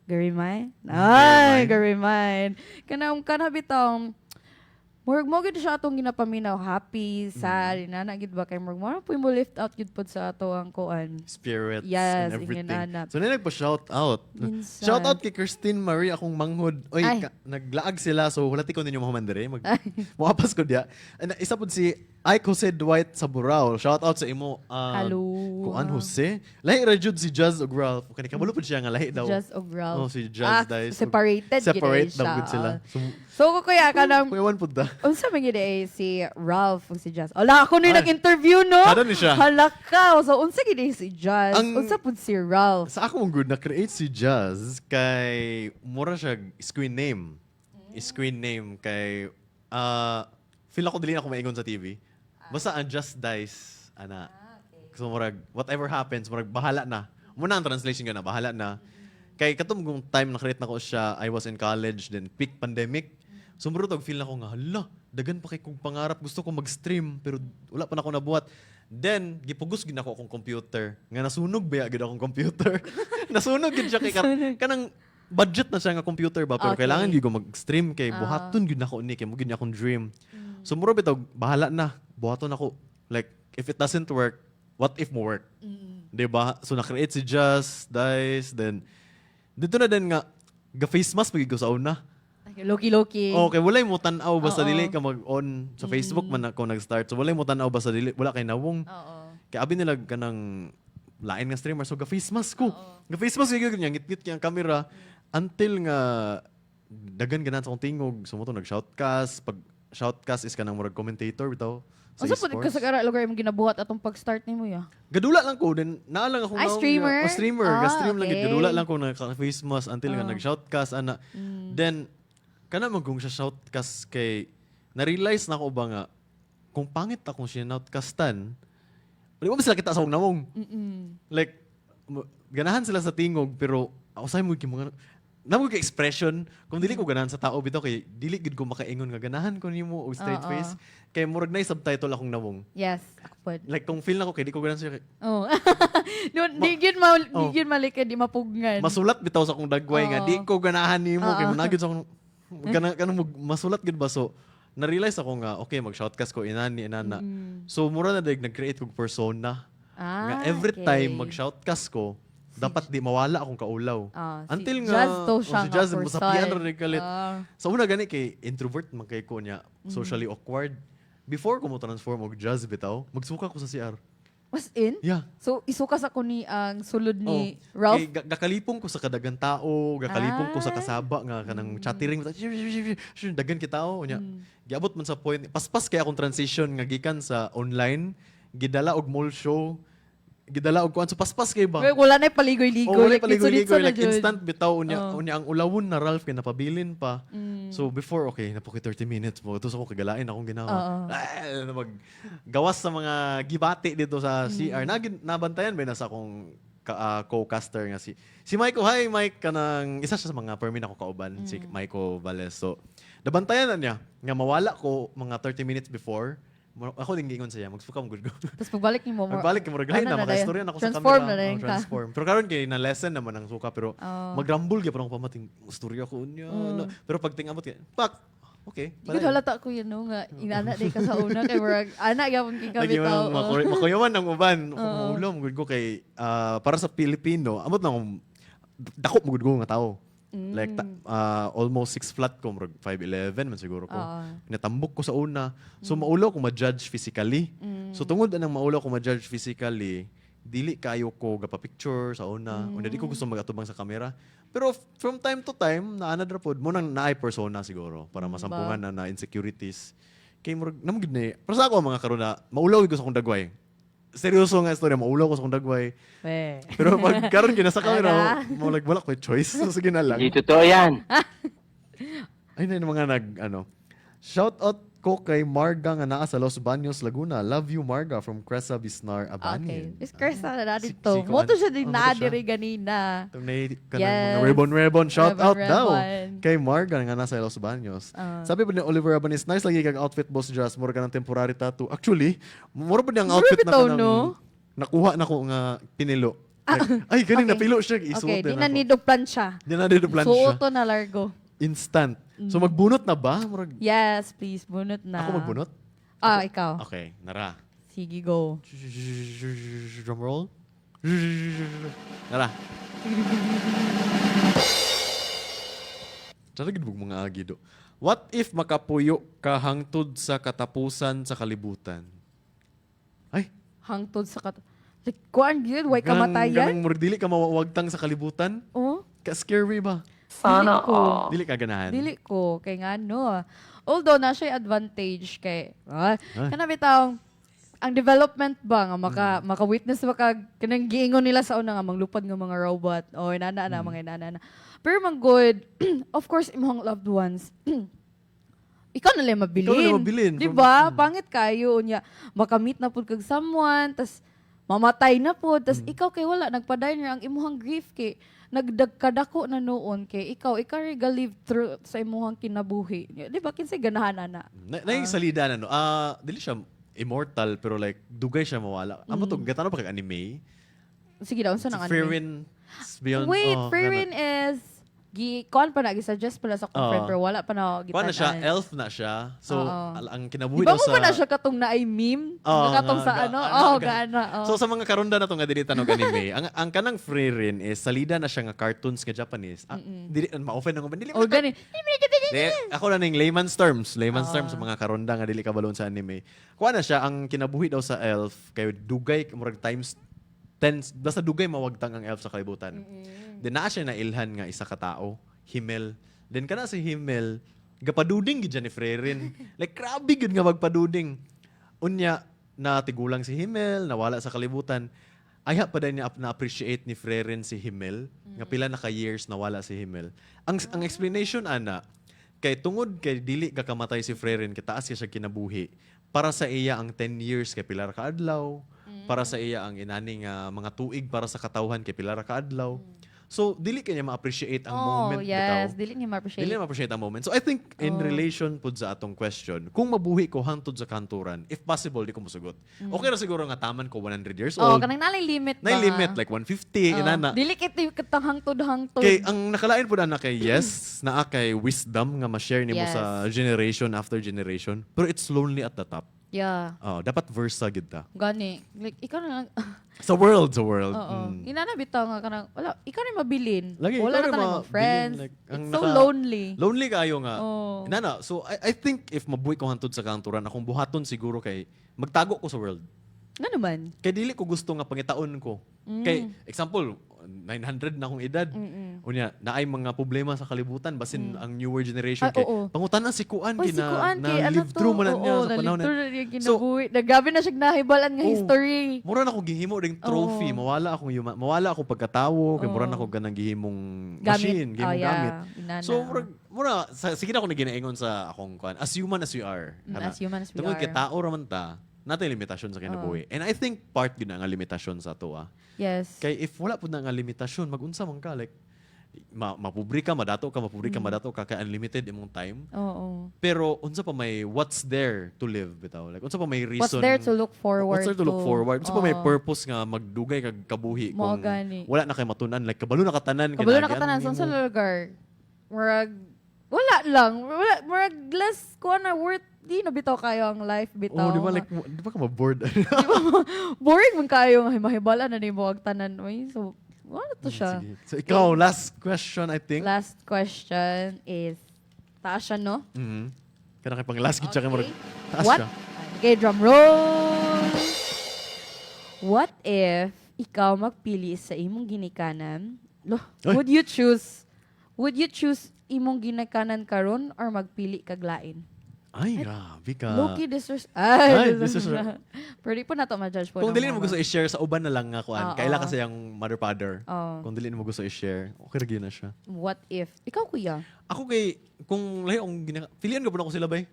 Speaker 2: Garimay? Ay, Garimay. Kanang bitong, murag mo gid siya atong ginapaminaw, happy, sad, inana gid ba kay murag mo po mo lift out gid pod sa ato ang kuan.
Speaker 1: Spirits
Speaker 2: Yes,
Speaker 1: and everything.
Speaker 2: inginana.
Speaker 1: So, na nagpa-shout out.
Speaker 2: Minsan.
Speaker 1: Shout out kay Christine Marie, akong manghod. Oy,
Speaker 2: Ay.
Speaker 1: naglaag sila, so wala ko ninyo mahamandere. Muapas ko diya. And isa po si Ike Jose Dwight sa Burao. Shout out sa imo.
Speaker 2: Hello.
Speaker 1: Kuan Jose. Lahi ra jud si Jazz og Ralph. Kani kabalo po siya nga lahi daw.
Speaker 2: Jazz og Ralph.
Speaker 1: Oh, si Jazz dies.
Speaker 2: Separated gid
Speaker 1: Separate
Speaker 2: siya.
Speaker 1: daw gud sila.
Speaker 2: So, kuya kanang
Speaker 1: Kuyawan po da.
Speaker 2: unsa man gid eh si Ralph ug si Jazz. Ala ako ni
Speaker 1: Ay.
Speaker 2: nag-interview no.
Speaker 1: Kada ni siya.
Speaker 2: Halaka. So unsa gid eh si Jazz?
Speaker 1: Ang-
Speaker 2: Unsa pud si Ralph?
Speaker 1: Sa akong good, na-create si Jazz kay mura siya screen name. Screen name kay feel ako dili na ako maingon sa TV. Basta ang Just Dice ana. So murag whatever happens, murag bahala na. Muna ang translation ka na, bahala na. Kay katum kung time na-create na ko siya, I was in college, then peak pandemic. So mura feel na ko nga, hala, dagan pa kay kong pangarap, gusto ko mag-stream, pero wala pa na ako nabuhat. Then, gipugos gid ako akong computer. Nga nasunog ba gid akong computer? Nasunog gid siya kay kanang budget na siya nga computer ba, pero
Speaker 2: Okay.
Speaker 1: kailangan gid ko mag-stream kay buhaton gid nako ni kay mo gid niya akong dream. So mura bitaw bahala na, buhaton ako. Like if it doesn't work, what if mo work? 'Di ba? So na-create si Just Dice, then dito na din nga ga face mask pagid ko sa una.
Speaker 2: Loki.
Speaker 1: Okay, walay mo tan-aw basta
Speaker 2: Oo.
Speaker 1: dili ka mag-on sa Facebook man ako nag-start. So walay mo tan-aw basta dili wala kay nawong.
Speaker 2: Oo.
Speaker 1: Kay abi nila kanang lain nga streamer so ga face mask ko. Ga face mask gyud niya ngit-ngit kay ang camera until nga dagan ganan sa akong tingog. So mo to nag-shoutcast. Pag shoutcast is kanang murag commentator bitaw. Sa
Speaker 2: Unsa pud ka
Speaker 1: esports.
Speaker 2: sa lugar mo ginabuhat atong pag-start nimo ya?
Speaker 1: Gadula lang ko din naalang ako
Speaker 2: Ay,
Speaker 1: naong
Speaker 2: streamer?
Speaker 1: nga- streamer
Speaker 2: Ah,
Speaker 1: ga-stream lang gid
Speaker 2: okay.
Speaker 1: gadula lang ko naka face mask until nga nag-shoutcast ana. Then kana man kung siya shoutcast kay na-realize na ko ba nga kung pangit akong siya shoutcastan wala mo ba sila kita sa akong nawong. Like ganahan sila sa tingog pero ako say mo mga namo ka expression kung dili ko ganahan sa tao bitaw kay dili gid ko makaingon nga ganahan ko nimo og straight
Speaker 2: Oo.
Speaker 1: face kay murag na subtitle akong nawong.
Speaker 2: Yes, ako pud.
Speaker 1: Like kung feel na ko kay di ko ganahan siya kay
Speaker 2: Oh. No, di
Speaker 1: Oh.
Speaker 2: gyud malika di mapugnan.
Speaker 1: masulat bitaw sa akong dagway nga
Speaker 2: Oo.
Speaker 1: di ko ganahan nimo kay
Speaker 2: Oo.
Speaker 1: managid sa akong kanang masulat gid ba so na-realize ako nga okay mag-shoutcast ko inani inana. So mura na dag nag-create kog persona. Nga every
Speaker 2: okay.
Speaker 1: time mag-shoutcast ko dapat di mawala akong kaulaw.
Speaker 2: Ah,
Speaker 1: Until
Speaker 2: si
Speaker 1: nga
Speaker 2: Jazz to siya
Speaker 1: si
Speaker 2: nga
Speaker 1: Jazz
Speaker 2: person.
Speaker 1: masapian ra rin kalit.
Speaker 2: Ah.
Speaker 1: Sa una gani kay introvert man kay ko niya socially awkward. Before ko mo transform og Jazz bitaw, magsuka ko sa CR.
Speaker 2: Was in?
Speaker 1: Yeah.
Speaker 2: So, isukas ako ni ang sulod ni
Speaker 1: Oh,
Speaker 2: Ralph.
Speaker 1: kay gakalipong ko sa kadagang tao, gakalipong ko sa kasaba nga kanang chatting dagan kitao nya. Giabot man sa point, paspas kay akong transition nga gikan sa online, gidala og mall show, gidala og kuan so paspas kay ba.
Speaker 2: Wala na paligoy-ligoy.
Speaker 1: Oh, wala
Speaker 2: Like,
Speaker 1: paligoy-ligoy,
Speaker 2: litso-litso na
Speaker 1: like
Speaker 2: jud.
Speaker 1: instant bitaw unya,
Speaker 2: Oh.
Speaker 1: unya ang ulawon na Ralph kay napabilin pa. So before okay, napoki 30 minutes mo. Tapos ako kagalain akong ginawa. Mag gawas sa mga gibati dito sa CR. Nabantayan ba na sa akong co-caster nga si Maiko. Hi Mike, kanang isa siya sa mga permin ako kauban, si Maiko Vales. So nabantayan na niya nga mawala ko mga 30 minutes before. Ako din gingon siya, magsukam good go.
Speaker 2: Tapos pagbalik ni mo,
Speaker 1: Magbalik mo reglahin
Speaker 2: ano
Speaker 1: na,
Speaker 2: na dayon?
Speaker 1: maka-istorya na ako sa
Speaker 2: Transform
Speaker 1: camera.
Speaker 2: na dayon
Speaker 1: Oh,
Speaker 2: ka.
Speaker 1: transform. Pero karon kay na lesson naman ang suka pero
Speaker 2: Oh.
Speaker 1: magrambol gyud pa akong pamating istorya ko unya. No. Pero pag tingabot kay, pak. Okay.
Speaker 2: Di ko halata ko yun, no, nga, inana day ka sa una, kay Murag, anak, yapon king
Speaker 1: Lagi
Speaker 2: kami tao.
Speaker 1: makuyawan ng uban. Ulom gud ko kay para sa Pilipino, amot na akong dakop mo gud ko nga tao. Like almost 6 flat ko, 5'11 man siguro ko. Natambok ko sa una. So maulaw ko ma-judge physically. So tungod anang maulaw ko ma-judge physically, dili kayo ko gapa-picture sa una. Una di ko gusto magatubang sa camera. Pero from time to time, naanad ra pod mo nang naay persona siguro para masampungan na insecurities. Kay murag namgid ni. Para sa ako mga karon na maulaw ko sa akong dagway. Seryoso nga istorya, maulaw ko sa akong dagway. Pero pag karon gyud sa camera, mo like wala ko choice. So sige na lang.
Speaker 6: Hindi totoo yan.
Speaker 1: Ay na yung mga shout out ko kay Marga nga naa sa Los Baños, Laguna. Love you Marga from Cresa Bisnar,
Speaker 2: Okay.
Speaker 1: Abanin.
Speaker 2: Miss Krista na natin
Speaker 1: Si-
Speaker 2: to.
Speaker 1: si-
Speaker 2: Moto siya din
Speaker 1: Moto
Speaker 2: na
Speaker 1: siya.
Speaker 2: diri ganina.
Speaker 1: Itong kanang
Speaker 2: Yes.
Speaker 1: mga ribbon shout out
Speaker 2: Ribbon,
Speaker 1: daw
Speaker 2: ribbon.
Speaker 1: kay Marga nga nasa Los Baños. Sabi pa ni Oliver Abanis, nice lagi kag outfit boss Jazz, mura ka ng temporary tattoo. Actually, mura pa niyang outfit na
Speaker 2: bitaw,
Speaker 1: kanang
Speaker 2: no?
Speaker 1: nakuha na ko nga pinilo. Like, ay, galing
Speaker 2: Okay.
Speaker 1: napilo siya. Isuot
Speaker 2: Okay, di
Speaker 1: din
Speaker 2: na
Speaker 1: ako.
Speaker 2: nido plan siya.
Speaker 1: Di na dito plan siya.
Speaker 2: Suoto na largo.
Speaker 1: Instant. So magbunot na ba? Murag,
Speaker 2: Yes, please, bunot na.
Speaker 1: ako magbunot?
Speaker 2: Ikaw.
Speaker 1: Okay, nara.
Speaker 2: Sige, go.
Speaker 1: Drum roll. Nara. Taragid mo mga agido. What if makapuyo ka hangtod sa katapusan sa kalibutan? Ay,
Speaker 2: Hangtod sa Like, kuan yun, way kamatayan.
Speaker 1: ganang dili ka mawawagtang sa kalibutan?
Speaker 2: Oh,
Speaker 1: Ka-scary ba?
Speaker 2: sana
Speaker 1: Dili ka ganahan?
Speaker 2: Dili ko, kay nga no. Although, na siya advantage kay, kana bitawng, ang development ba nga maka-witness kanang giingon nila sa una nga manglupad nga mga robot o inana na mga inana na. Pero man good, of course imong loved ones. Ikaw na lang mabilin.
Speaker 1: Ikaw na lang mabilin.
Speaker 2: Di ba? Pangit kayo unya makamit na pud kag someone tas mamatay na pud tas ikaw kay wala nagpadayon ang imuhang grief kay nagdagkadako na noon kay ikaw live through sa imuhang kinabuhi. Di ba kinsay ganahan na?
Speaker 1: Na yung salida na no. Dili siya immortal pero like dugay siya mawala. Amo to gatano pa kag anime.
Speaker 2: Sige daw unsa nang anime?
Speaker 1: Fairwin Beyond.
Speaker 2: Wait,
Speaker 1: oh,
Speaker 2: Fairwin is kuan pa na gi-suggest pala sa friend pero wala pa na
Speaker 1: Kuha na siya,
Speaker 2: gitan-an.
Speaker 1: elf na siya. So,
Speaker 2: Oo.
Speaker 1: ang
Speaker 2: Di
Speaker 1: kinabuhi
Speaker 2: ba
Speaker 1: daw
Speaker 2: mo
Speaker 1: sa...
Speaker 2: pa na siya katong naay meme?
Speaker 1: Oo,
Speaker 2: Katong sa
Speaker 1: nga,
Speaker 2: ano?
Speaker 1: ga-
Speaker 2: Gana.
Speaker 1: So sa mga karonda na to nga dili tanog anime, ang kanang Fririn is salida na siya nga cartoons nga Japanese. Dili ma-offend nga ba dili.
Speaker 2: O gani.
Speaker 1: Ako na ning layman's terms sa mga karonda nga dili kabalon sa anime. Kuha na siya ang kinabuhi daw sa elf kay dugay murag times 10 basta dugay mawagtang ang elf sa kalibutan. Then naa siya na ilhan nga isa ka tao, Himmel. Then kana si Himmel gapaduding gid ni Frerin. Like grabe gid nga magpaduding. Unya na tigulang si Himmel, nawala sa kalibutan. Ayha pa din niya na-appreciate ni Frerin si Himmel, nga pila na ka years nawala si Himmel. Ang explanation ana kay tungod kay dili kakamatay si Frerin kay taas siya kinabuhi. Para sa iya ang 10 years kay pila ra ka adlaw, para sa iya ang inaning mga tuig para sa katawhan kay pila ra ka adlaw. So dili kanya ma-appreciate ang moment
Speaker 2: yes.
Speaker 1: bitaw.
Speaker 2: Dili niya ma-appreciate.
Speaker 1: Dili na ma-appreciate ang moment. So I think in relation pud sa atong question, kung mabuhi ko hangtod sa kanturan, if possible di ko mosugot. Okay ra siguro nga taman ko 100 years old.
Speaker 2: kanang nalay limit ba?
Speaker 1: Na limit like 150 inana.
Speaker 2: Dili kiti katang hangtod-hangtod.
Speaker 1: Kay ang nakalain pud ana kay yes, naa kay wisdom nga ma-share nimo
Speaker 2: Yes.
Speaker 1: sa generation after generation, pero it's lonely at the top.
Speaker 2: Yeah.
Speaker 1: Dapat versa gid ta.
Speaker 2: Gani. Like, ikaw na lang.
Speaker 1: Sa world.
Speaker 2: Oo. Inana bitaw nga kanang, wala, ikaw na mabilin.
Speaker 1: Lagi,
Speaker 2: wala
Speaker 1: ikaw
Speaker 2: na
Speaker 1: rin
Speaker 2: tanong friends.
Speaker 1: mabilin, like, ang
Speaker 2: It's so
Speaker 1: naka-
Speaker 2: lonely.
Speaker 1: Lonely kayo nga.
Speaker 2: Oo.
Speaker 1: So I think if mabuhi ko hantod sa kanturan, akong buhaton siguro kay magtago ko sa world.
Speaker 2: Nga naman.
Speaker 1: Kay dili ko gusto nga pangitaon ko. Kay example 900 na akong edad. Unya naay mga problema sa kalibutan basin ang newer generation
Speaker 2: Ah,
Speaker 1: kay
Speaker 2: oo.
Speaker 1: pangutanan si Kuan
Speaker 2: Oy, si Kuan,
Speaker 1: na
Speaker 2: kay ano
Speaker 1: live
Speaker 2: to?
Speaker 1: through man niya
Speaker 2: Oo,
Speaker 1: sa panahon
Speaker 2: na-live
Speaker 1: na.
Speaker 2: through na yung
Speaker 1: So,
Speaker 2: kinabuhi. Nagabi na siya nahibalan nga
Speaker 1: Oo.
Speaker 2: history.
Speaker 1: mura na ako gihimo ding trophy, mawala akong pagkatawo, kay mura na ako ganang gihimong machine, gihimong gamit.
Speaker 2: Inana.
Speaker 1: So mura sige na ako na ginaingon sa akong kuan. As human as we are.
Speaker 2: As human as we
Speaker 1: Tungod
Speaker 2: are.
Speaker 1: kay tao raman ta, natay limitasyon sa kinabuhi. And I think part gyud na nga limitasyon sa to
Speaker 2: Yes.
Speaker 1: Kay if wala pud na nga limitasyon, magunsa man ka like mapublika, madato ka kay unlimited imong time.
Speaker 2: Oo.
Speaker 1: Pero unsa pa may what's there to live bitaw? Like unsa pa may reason?
Speaker 2: What's there to look forward
Speaker 1: What's there to look forward? Unsa pa may
Speaker 2: Oo.
Speaker 1: purpose nga magdugay kag kabuhi
Speaker 2: Mao
Speaker 1: kung
Speaker 2: gani.
Speaker 1: wala na kay matunan like kabalo na katanan
Speaker 2: Kabalo na
Speaker 1: kinahanglan
Speaker 2: katanan
Speaker 1: nimo.
Speaker 2: sa lugar. Murag wala lang. Wala murag less ko na worth di na bitaw kayo ang life bitaw.
Speaker 1: Oh, di ba like di ba ka ma-bored?
Speaker 2: Boring man kayo nga mahibala na nimo ang tanan. Uy, so ano to siya?
Speaker 1: Sige. So ikaw last question I think.
Speaker 2: Last question is taas siya, no?
Speaker 1: Mhm. Kana kay pang last gid siya kay murag taas
Speaker 2: What?
Speaker 1: siya.
Speaker 2: Okay, drum roll. What if ikaw magpili sa imong ginikanan?
Speaker 1: Ay.
Speaker 2: Would you choose imong ginikanan karon or magpili kag lain?
Speaker 1: Ay, grabe ka.
Speaker 2: Loki disrespect.
Speaker 1: Ay, disrespect.
Speaker 2: Pwede po na to ma-judge po.
Speaker 1: Kung
Speaker 2: ng
Speaker 1: dili mo
Speaker 2: mga-
Speaker 1: gusto i-share sa uban na lang nga kuan,
Speaker 2: Oo.
Speaker 1: kaila kasi yung mother father.
Speaker 2: Oo.
Speaker 1: Kung dili mo gusto i-share, okay ra gyud na siya.
Speaker 2: What if? Ikaw, kuya.
Speaker 1: Ako kay kung lahi ang pilian ko po na ako sila bay.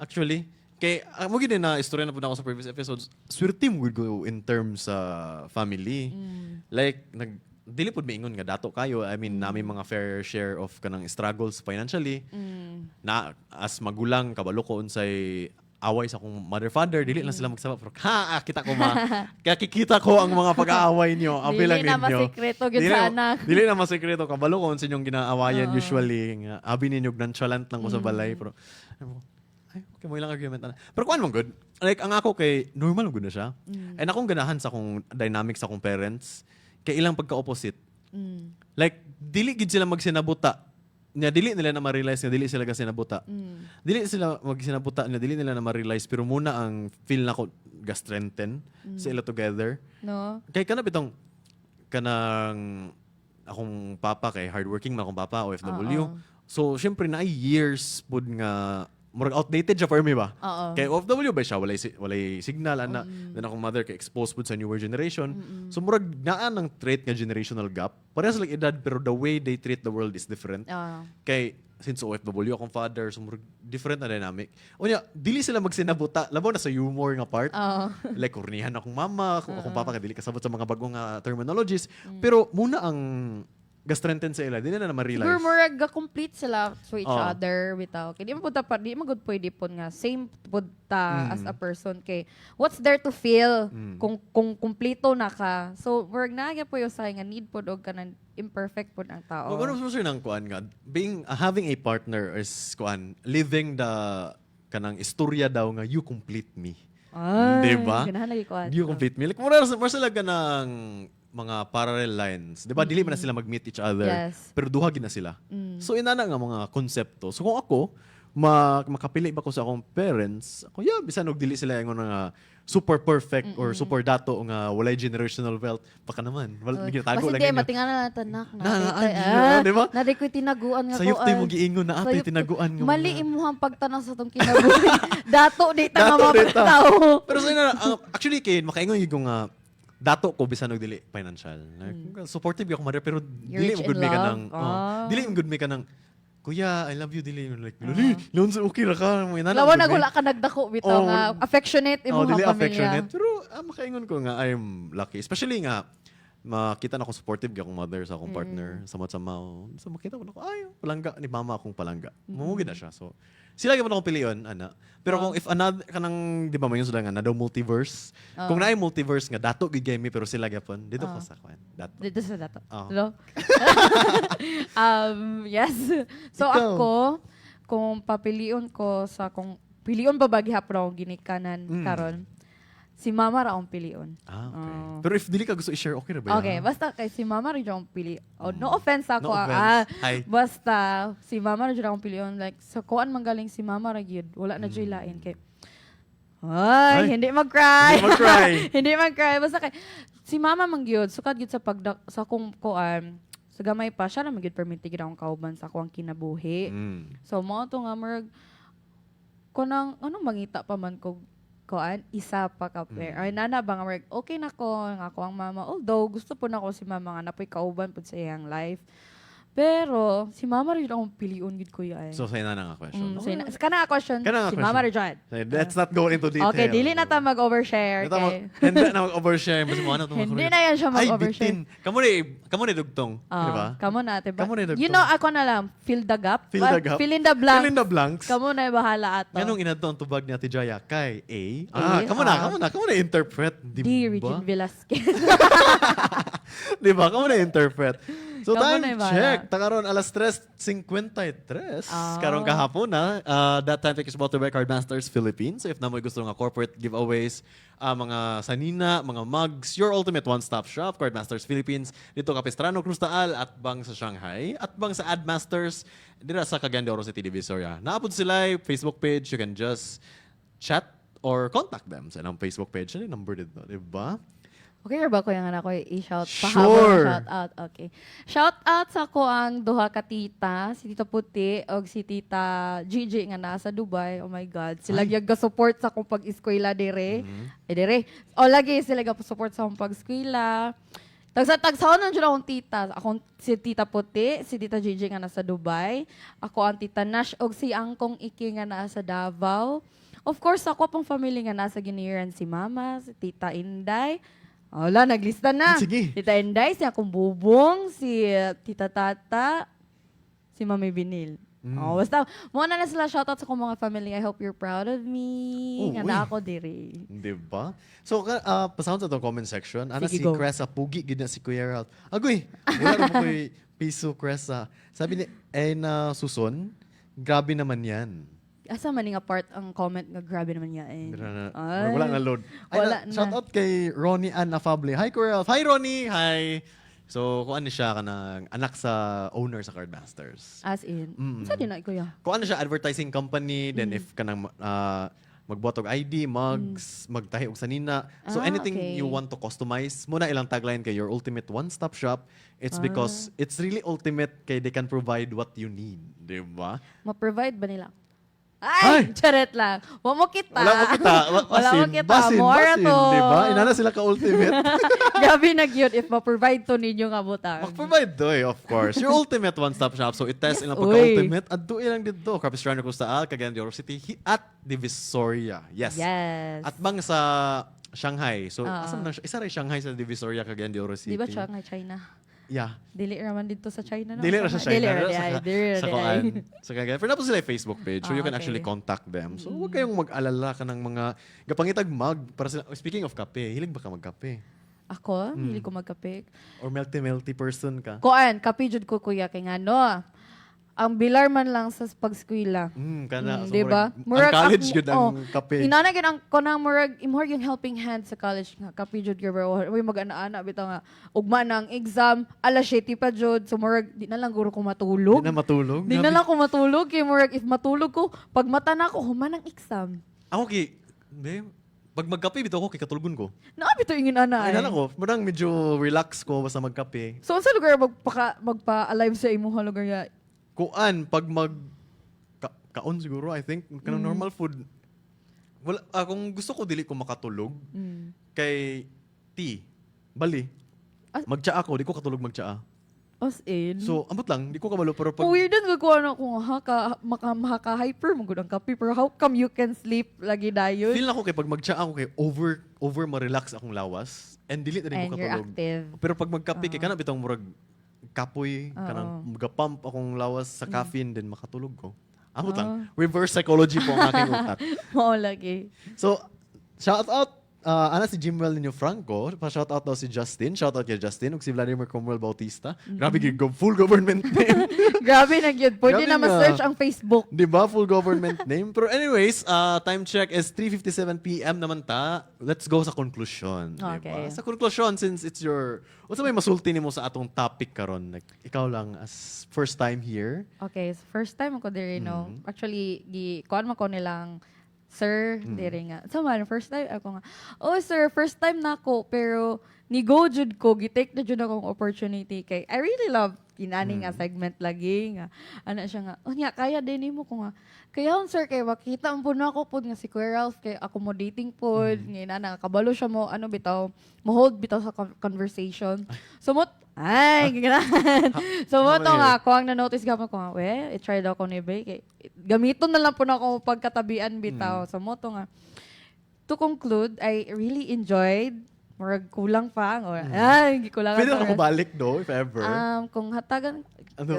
Speaker 1: Actually, kay mo gid na istorya na po na ako sa previous episodes. Swerte mo gud ko in terms sa family. Like dili pud miingon nga dato kayo. I mean, nami mga fair share of kanang struggles financially. Na as magulang kabalo ko unsay away sa akong mother father, dili lang sila magsama pero kita ko kaya kikita ko ang mga pag-aaway niyo. Abi lang
Speaker 2: Dili na
Speaker 1: ninyo.
Speaker 2: masikreto gyud sa anak.
Speaker 1: Dili na masikreto kabalo ko unsa inyong ginaawayan usually nga abi ninyo nonchalant lang ko sa balay pero ay, okay mo ilang argument na. Pero kuan mo good. Like ang ako kay normal mo good na siya. And akong ganahan sa akong dynamics sa akong parents kay ilang pagka-opposite. Like dili gid sila magsinabuta. Nya dili nila na ma-realize nga dili sila sinabuta. Dili sila magsinabuta nya dili nila na ma-realize pero muna ang feel nako ga-strengthen sa ila together.
Speaker 2: No?
Speaker 1: Kay kana bitong kanang akong papa kay hardworking man akong papa OFW. So syempre na years pud nga murag outdated siya for me ba?
Speaker 2: Oo.
Speaker 1: Kay OFW ba siya walay signal ana. Then akong mother kay exposed pud sa newer generation. So murag naa ng trait nga generational gap. Parehas lang edad pero the way they treat the world is different.
Speaker 2: Oo.
Speaker 1: Kay since OFW akong father, so murag different na dynamic. Unya, dili sila magsinabuta. Labaw na sa humor nga part.
Speaker 2: Oo.
Speaker 1: Like, kurnihan akong mama, akong papa, dili kasabot sa mga bagong terminologies. Pero muna ang ga-strengthen sa ila, dili na na ma-realize.
Speaker 2: Siguro murag complete sila to each
Speaker 1: Oo.
Speaker 2: other bitaw. Kay di mo punta pa, di mo good pwede po nga same pud ta as a person kay what's there to feel kung kumpleto na ka. So murag na po yung say nga need pod og kanang imperfect pod ang tao.
Speaker 1: Kung ano sure ng kuan nga, having a partner is kuan, living the kanang istorya daw nga you complete me.
Speaker 2: Ay,
Speaker 1: Diba?
Speaker 2: ganahan lagi ko.
Speaker 1: You complete me. Like, mura sila ganang mga parallel lines. Di ba? Dili man na sila mag-meet each other.
Speaker 2: Yes.
Speaker 1: Pero duhagi na sila. So, inana nga mga konsepto. So, kung ako, makapili ba ko sa akong parents, ako, yeah, bisan og dili sila yung nga super perfect or super dato nga walay generational wealth. Baka naman. Ginatago lang
Speaker 2: Basta di
Speaker 1: ninyo.
Speaker 2: matingan na tanak na.
Speaker 1: Di ba?
Speaker 2: Na di ko tinaguan nga
Speaker 1: Sa yuptoy mo giingon na atoy
Speaker 2: Sayop-
Speaker 1: tinaguan nga.
Speaker 2: Mali imuhang pagtanong sa tong kinabuhi. Dato di ta
Speaker 1: Dato
Speaker 2: nga
Speaker 1: dita.
Speaker 2: mapagtao.
Speaker 1: Pero so, actually, kay makaingon yung nga dato ko bisan og dili financial. Like, supportive ako mother pero dili
Speaker 2: rich
Speaker 1: mo good
Speaker 2: in
Speaker 1: me ka
Speaker 2: love.
Speaker 1: nang dili mo good me ka nang kuya, I love you dili like lon sa okay ra ka mo inana.
Speaker 2: Lawan nagula ka nagdako bitaw nga affectionate
Speaker 1: Oh,
Speaker 2: imuhang
Speaker 1: dili
Speaker 2: pamilya.
Speaker 1: affectionate. Pero makaingon ko nga I'm lucky. Especially nga makita na ako supportive gyud akong mother sa akong partner sa sama. So makita ko na ako ay palangga ni mama akong palangga. Mamugid na siya. So sila gyud akong pilion ana. Pero kung if another kanang di ba mayon sila nga na daw multiverse. Kung naay multiverse nga dato gid game pero sila gyapon dito ko sa kwan. Dato.
Speaker 2: Dito sa dato.
Speaker 1: Oo.
Speaker 2: Hello? Yes. So
Speaker 1: Ikaw?
Speaker 2: ako, kung papilion ko sa kung pilion ba bagi hapon akong ginikanan karon, si mama ra akong pilion.
Speaker 1: Okay. Pero if dili ka gusto i-share okay ra ba?
Speaker 2: Okay, basta kay si mama rin akong pili. Oh, no offense ako.
Speaker 1: No offense. Hi.
Speaker 2: Basta si mama rin akong pilion. Like, sa kuan manggaling si mama ra gyud. Wala na dyan lain. Kay, Ay,
Speaker 1: Ay.
Speaker 2: hindi mag-cry.
Speaker 1: Hindi mag-cry.
Speaker 2: Hindi mag-cry. Basta kay, si mama man gyud sukad gyud sa kung kuan, sa gamay pa, siya na magyud permit gid akong kauban sa akong kinabuhi. So, mo to nga, marag, kunang, anong mangita pa man ko, kuan, isa pa ka pair. Ay, nana ba nga, marag, okay na ko, nga ako ang mama. Although, gusto po na ko si mama nga, napoy kauban po sa iyang life. Pero, si mama rin akong piliun gid ko yan.
Speaker 1: So, sa'yo na nga question.
Speaker 2: Kana nga question,
Speaker 1: Kana nga
Speaker 2: si
Speaker 1: question.
Speaker 2: mama rin dyan.
Speaker 1: Let's not go into detail.
Speaker 2: Okay, dili na ta mag-overshare. Okay?
Speaker 1: Hindi na mag-overshare. Basta mo ano
Speaker 2: Hindi na yan siya mag-overshare.
Speaker 1: Ay, bitin. Kamu ni dugtong. Di ba?
Speaker 2: Kamo na, diba?
Speaker 1: Kamo na,
Speaker 2: You know, ako na lang, fill the gap.
Speaker 1: Fill the gap.
Speaker 2: Fill in the blanks.
Speaker 1: Fill in the blanks.
Speaker 2: Kamo na bahala ato.
Speaker 1: Ganong inato ang tubag ni Ate Jaya kay A.
Speaker 2: A,
Speaker 1: Kamu na interpret. Di
Speaker 2: D.
Speaker 1: ba?
Speaker 2: Regine Velasquez.
Speaker 1: Di ba? Kamu na interpret. So
Speaker 2: Kamu
Speaker 1: time
Speaker 2: na bahala.
Speaker 1: check. Takaron alas 3:53. Karong kahapon na. That time check is brought to you by Cardmasters Philippines. So if namoy gusto nga corporate giveaways, mga sanina, mga mugs, your ultimate one-stop shop, Cardmasters Philippines. Dito Capistrano, Cruz Taal, at bang sa Shanghai, at bang sa Admasters, dira sa Cagayan de Oro City, Divisoria. Naapod sila Facebook page. You can just chat or contact them sa ilang Facebook page. Ano yung number dito? Diba?
Speaker 2: Okay ba ko yung anak ko i-shout?
Speaker 1: Sure.
Speaker 2: Shout out. Okay. Shout out sa ko ang duha ka tita, si Tita Puti o si Tita Gigi nga nasa Dubai. Oh my God. Sila gyud ga-support sa akong pag-eskwela dire. Dire. O lagi sila ga-support sa akong pag-eskwela. Tagsa-tagsaon jud akong tita. Akong si Tita Puti, si Tita Gigi nga nasa Dubai. Ako ang Tita Nash og si Angkong Iki nga nasa Davao. Of course, ako pang family nga nasa Giniran, si Mama, si Tita Inday. Wala, naglista na.
Speaker 1: Sige.
Speaker 2: Tita Inday, si akong bubong, si Tita Tata, si Mami Binil. Oh, basta, muna na sila shoutout sa akong mga family. I hope you're proud of me.
Speaker 1: Oh,
Speaker 2: Nga
Speaker 1: uy.
Speaker 2: na ako diri.
Speaker 1: Diba? So, pasound sa itong comment section. Ana
Speaker 2: Sige,
Speaker 1: si
Speaker 2: go.
Speaker 1: Cressa, pugi, gina si Kuya Ralph. Agoy, wala na po ko'y piso Cressa. Sabi ni, na suson, grabe naman yan.
Speaker 2: Asa man nga part ang comment nga grabe naman yan. Ay.
Speaker 1: Wala na load.
Speaker 2: Wala na.
Speaker 1: Shout out kay Ronnie Ann Afable. Hi, Kuya Ralph. Hi, Ronnie. Hi. So, kung ano siya kanang anak sa owner sa Cardmasters.
Speaker 2: As in. Sa din na, kuya?
Speaker 1: Kung ano siya, advertising company, then if kanang magbuhat og ID, mugs, magtahi og sanina. So anything
Speaker 2: okay.
Speaker 1: you want to customize, muna ilang tagline kay your ultimate one-stop shop. It's because it's really ultimate kay they can provide what you need. Di ba?
Speaker 2: Ma-provide ba nila? Ay! Charet lang. Wala mo kita.
Speaker 1: Wala mo kita.
Speaker 2: Wala mo kita.
Speaker 1: Basin,
Speaker 2: More
Speaker 1: basin,
Speaker 2: to.
Speaker 1: di ba? Inana sila ka-ultimate.
Speaker 2: Grabe na cute if ma-provide to ninyo nga butang.
Speaker 1: Mag-provide to of course. Your ultimate one-stop shop. So,
Speaker 2: Yes,
Speaker 1: itest ilang
Speaker 2: uy.
Speaker 1: pagka-ultimate. Adto ilang dito. Capistrano, Cruz Taal, Cagayan de Oro City, at Divisoria. Yes.
Speaker 2: Yes.
Speaker 1: At bang sa Shanghai. So, asan na siya? Isa rin Shanghai sa Divisoria, Cagayan de Oro City.
Speaker 2: Di ba siya nga China?
Speaker 1: Yeah.
Speaker 2: Dili raman dito sa China. No?
Speaker 1: Dili ra sa China.
Speaker 2: Dili ra
Speaker 1: Sa-
Speaker 2: di ay. Dili ra
Speaker 1: sa
Speaker 2: di ay.
Speaker 1: kuan. Sa Cagayan. Pero napos sila yung Facebook page. So, you can
Speaker 2: okay.
Speaker 1: actually contact them. So, huwag kayong mag-alala ka ng mga gapangitag mug. Para sila, speaking of kape, hilig ba ka magkape?
Speaker 2: Ako, hindi ko magkape.
Speaker 1: Or melty person ka?
Speaker 2: Kuan, kape jud ko kuya kay nga no. Ang bilar man lang sa pagskwela.
Speaker 1: Kana. So,
Speaker 2: Di ba?
Speaker 1: Ang college yun ang kape.
Speaker 2: Inana gyud ang kanang murag imhor yung helping hand sa college nga kape jud gyud uy mag-ana-ana bitaw nga ugma na ang exam alas 7 pa jud so murag di na lang guro ko matulog.
Speaker 1: Di na matulog.
Speaker 2: Di na lang ko matulog kay murag if matulog ko pag mata na ko human ang exam.
Speaker 1: Ako pag magkape, bito ako, kay katulgon ko.
Speaker 2: Naabi to ingin ana.
Speaker 1: Ay, ko. Marang medyo relax ko basta magkape.
Speaker 2: So unsa lugar magpa-alive sa imong lugar nga?
Speaker 1: Kuan, pag kaon siguro, I think, kanang normal food. Wala, kung gusto ko, dili ko makatulog. Kay tea, bali. Magtsaa ako, di ko katulog magtsaa.
Speaker 2: As in.
Speaker 1: So, ambot lang, di ko kabalo. Pero pag,
Speaker 2: Weird din ko ano kung maka-hyper mo ang kape pero how come you can sleep lagi dayon?
Speaker 1: feel na ko kay pag magtsaa ako, kay over ma-relax akong lawas. And dili na din
Speaker 2: And
Speaker 1: ko
Speaker 2: you're
Speaker 1: katulog.
Speaker 2: active.
Speaker 1: Pero pag magkape, kay kanang bitong murag kapoy, kanang magapump akong lawas sa caffeine, then makatulog ko. Ambot lang. Reverse psychology po ang aking utak.
Speaker 2: Mao lagi.
Speaker 1: So, shout out ana si Jimwell ninyo Franco, pa-shout out daw si Justin. Shout out kay Justin ug si Vladimir Cromwell Bautista. Grabe gid full government name.
Speaker 2: Grabe na gyud. Pwede
Speaker 1: Grabe
Speaker 2: na
Speaker 1: nga.
Speaker 2: ma-search ang Facebook.
Speaker 1: Di ba? Full government name. Pero anyways, time check is 3:57 PM naman ta. Let's go sa conclusion.
Speaker 2: Okay.
Speaker 1: Diba? Sa conclusion, since it's your... What's may masulti nimo sa atong topic karon? Like, ikaw lang as first time here.
Speaker 2: Okay, so first time ako diri no. Actually, kuan man ko nilang Sir, diri nga. So man, first time ako nga. Oh sir, first time na ako pero ni go jud ko gitake na jud akong opportunity kay I really love kinani nga segment lagi nga. Ana siya nga. Oh nya kaya din nimo ko nga. Kaya sir kay makita mo na ako pod nga si Kuya Ralph kay accommodating pod nga na kabalo siya mo ano bitaw mo hold bitaw sa conversation. Sumot ay, ganahan. So, mo to nga, ako ang na-notice gapon ko nga, i-try daw ko ni Bay. Gamiton na lang po na ako pagkatabian bitaw. So, mo to nga. To conclude, I really enjoyed, murag kulang pa, or, hindi kulang.
Speaker 1: Pwede na ako balik do, if ever.
Speaker 2: Kung hatagan,
Speaker 1: Ano?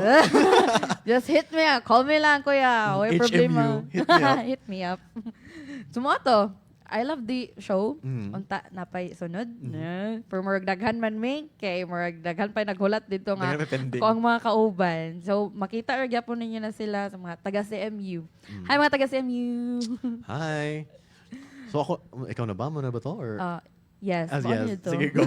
Speaker 2: just hit me up. Call me lang, kuya. Way
Speaker 1: HMU,
Speaker 2: problema.
Speaker 1: hit me up.
Speaker 2: Hit me up. So, mo to. I love the show.
Speaker 1: Mm.
Speaker 2: Unta napay sunod. For murag daghan man me kay murag daghan pay naghulat dito nga
Speaker 1: Daghan pa pending.
Speaker 2: ko ang mga kauban. So makita ra gyapon ninyo na sila sa mga taga CMU. Hi mga taga CMU.
Speaker 1: Hi. So ako, ikaw na ba? Mo na ba to? Or?
Speaker 2: Yes.
Speaker 1: As
Speaker 2: paano
Speaker 1: yes.
Speaker 2: nyo to?
Speaker 1: Sige, go.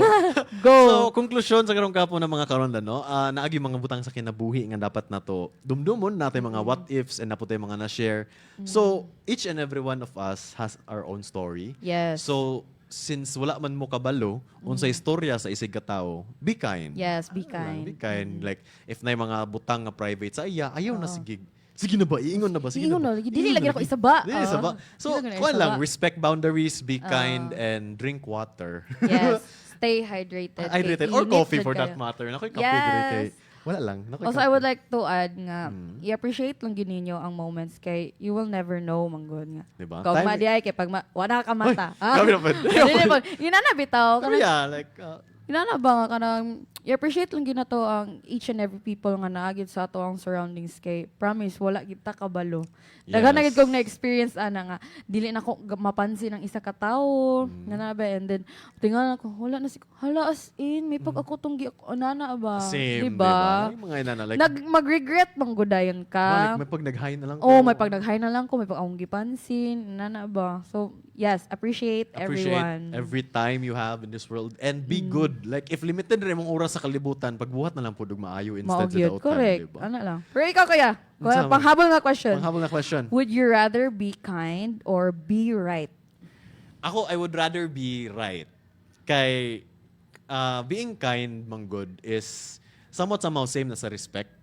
Speaker 2: Go.
Speaker 1: So, konklusyon sa karong kapo ng mga karonda, no? Naagi mga butang sa kinabuhi nga dapat na to. Dumdumon natin mga what ifs and naputay mga na-share. So, each and every one of us has our own story.
Speaker 2: Yes.
Speaker 1: So, since wala man mo kabalo, unsay istorya sa isig ka tao, be kind.
Speaker 2: Yes, be
Speaker 1: Be
Speaker 2: kind.
Speaker 1: kind. Like, if na mga butang nga private sa iya, ayaw na sige. Sige na ba? Iingon na ba? Sige
Speaker 2: Iingon
Speaker 1: na
Speaker 2: na.
Speaker 1: ba?
Speaker 2: Dili
Speaker 1: Iingon
Speaker 2: lagi
Speaker 1: na
Speaker 2: ako isaba.
Speaker 1: Dili isaba. So,
Speaker 2: Dili lagi na
Speaker 1: kuwan
Speaker 2: isaba.
Speaker 1: lang, respect boundaries, be kind, and drink water.
Speaker 2: Yes. Stay hydrated.
Speaker 1: Hydrated.
Speaker 2: Kay
Speaker 1: Or
Speaker 2: init
Speaker 1: coffee
Speaker 2: jud
Speaker 1: for that
Speaker 2: kayo.
Speaker 1: matter. Nakoy kape
Speaker 2: Yes.
Speaker 1: diri kay. Wala lang. Nakoy
Speaker 2: Also,
Speaker 1: kape.
Speaker 2: I would like to add nga, i-appreciate lang gid ninyo ang moments kay you will never know manggod nga.
Speaker 1: Diba?
Speaker 2: Kung
Speaker 1: Time-
Speaker 2: madiay kay pag wala ka mata.
Speaker 1: grabe na po.
Speaker 2: Dili po. Ginana bitaw.
Speaker 1: Pero yeah, like,
Speaker 2: Ginana ba nga kanang i-appreciate lang ginato ang each and every people nga naagid sa ato ang surroundings kay promise wala kita kabalo. Daghan na gid kong na-experience ana nga dili na ko mapansin ang isa ka tawo na ba and then tingnan ako wala na si hala as in may pag ako tong nana ba
Speaker 1: same,
Speaker 2: diba?
Speaker 1: Yung mga inana, like,
Speaker 2: Mag-regret bang gudayon ka?
Speaker 1: may pag nag-high na lang.
Speaker 2: Oh,
Speaker 1: ko.
Speaker 2: may pag nag-hi na lang ko, may pag akong gipansin, nana ba? So, yes, appreciate everyone.
Speaker 1: every time you have in this world and be good. Like, if limited rin mong oras sa kalibutan, pagbuhat na lang po maayo instead sa
Speaker 2: Maugyod,
Speaker 1: daotan.
Speaker 2: correct.
Speaker 1: Diba?
Speaker 2: Ano lang. Pero ikaw kaya,
Speaker 1: Unsa man?
Speaker 2: panghabol nga question.
Speaker 1: Panghabol na question.
Speaker 2: Would you rather be kind or be right?
Speaker 1: Ako, I would rather be right. Kay, being kind, manggod, is somewhat somehow same na sa respect.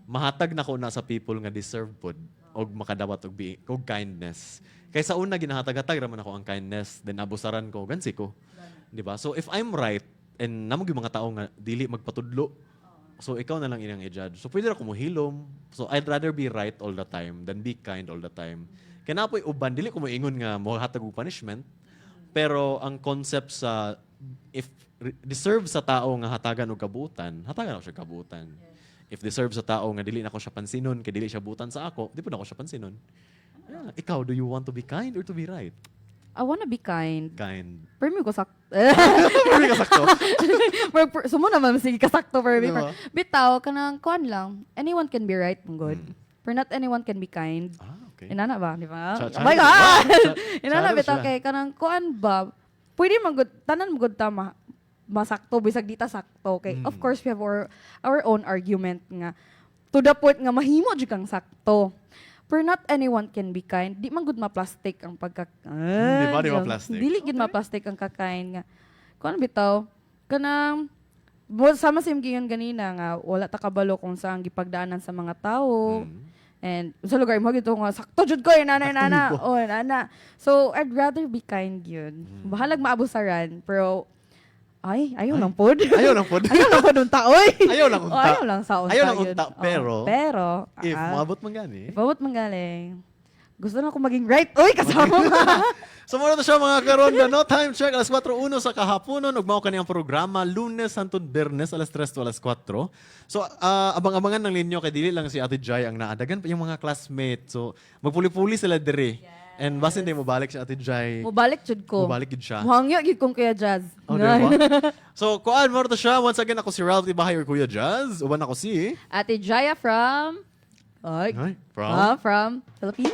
Speaker 1: Mahatag na ko na sa people nga deserve pod og makadawat og kindness. Kay sa una ginahatag-hatag raman ako ang kindness, then abusaran ko, gansi ko. Di ba? So if I'm right, and namog yung mga tao nga dili magpatudlo, so ikaw na lang ilang i-judge. So pwede ra ko mohilom. So I'd rather be right all the time than be kind all the time. Kaya na po'y uban, dili ko moingon nga mohatag og punishment. Pero ang concept sa if deserve sa tao nga hatagan og kabutan, hatagan ako siya kabutan. If deserve sa tao nga dili na ko siya pansinon, kay dili siya butan sa ako, di po na ako siya pansinon. Yeah. Ikaw, do you want to be kind or to be right?
Speaker 2: I wanna be kind.
Speaker 1: Kind.
Speaker 2: Pero mi ko sak...
Speaker 1: Hindi ka sakto.
Speaker 2: Sumo naman sige kasakto pero mi.
Speaker 1: Diba?
Speaker 2: Bitaw, kanang kuan lang. Anyone can be right, good. Pero not anyone can be kind.
Speaker 1: Ah, okay.
Speaker 2: Inana ba, di ba?
Speaker 1: Cha-
Speaker 2: Oh my
Speaker 1: charo
Speaker 2: God!
Speaker 1: ba?
Speaker 2: Inana
Speaker 1: Charo
Speaker 2: bitaw
Speaker 1: siya.
Speaker 2: kay kanang kuan ba? Pwede magud tanan magud ta masakto bisag dita sakto kay of course we have our own argument nga to the point nga mahimo jud kang sakto. Pero not anyone can be kind. Di man gud ma-plastic ang pagka...
Speaker 1: Di ba? Di ba plastic?
Speaker 2: Dili gid ma-plastic ang kakain nga. Kuan bitaw, kanang sama sim giyon ganina nga wala ta kabalo kung saan gipagdaanan sa mga tao. And sa lugar mo gito nga sakto jud ko nana. Oh, nana. So I'd rather be kind yun. Bahalag maabusaran pero ayaw lang pod.
Speaker 1: Ayaw lang pod.
Speaker 2: Ayaw lang pod unta oy.
Speaker 1: Ayaw lang unta.
Speaker 2: Oh, ayaw lang sa unta.
Speaker 1: Ayaw lang
Speaker 2: yun.
Speaker 1: unta,
Speaker 2: Oh, pero
Speaker 1: If maabot man gani.
Speaker 2: Bawat manggaling. Gusto na ako maging right. Uy, kasama nga.
Speaker 1: So muna na siya mga karonda, no? Time check, alas 4:01 sa kahaponon. Ug mao kaniyang programa, Lunes hangtod Biyernes, alas 3 to alas 4. So, abang-abangan ng linyo, kay dili lang si Ate Jai ang naadagan pa yung mga classmates. So, magpuli-puli sila dire. And basin din mo balik si Ate Jai.
Speaker 2: Mubalik jud ko.
Speaker 1: Mubalik gid siya.
Speaker 2: Muhangyo gid kong Kuya Jazz.
Speaker 1: Oh, diba? So, kuan mo to siya. Once again, ako si Ralph Ibahay or Kuya Jazz. Uban ako si...
Speaker 2: Ate Jaya from... Ay, from Philippines.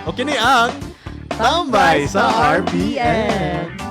Speaker 1: Okay ni ang... Tambay sa RPN.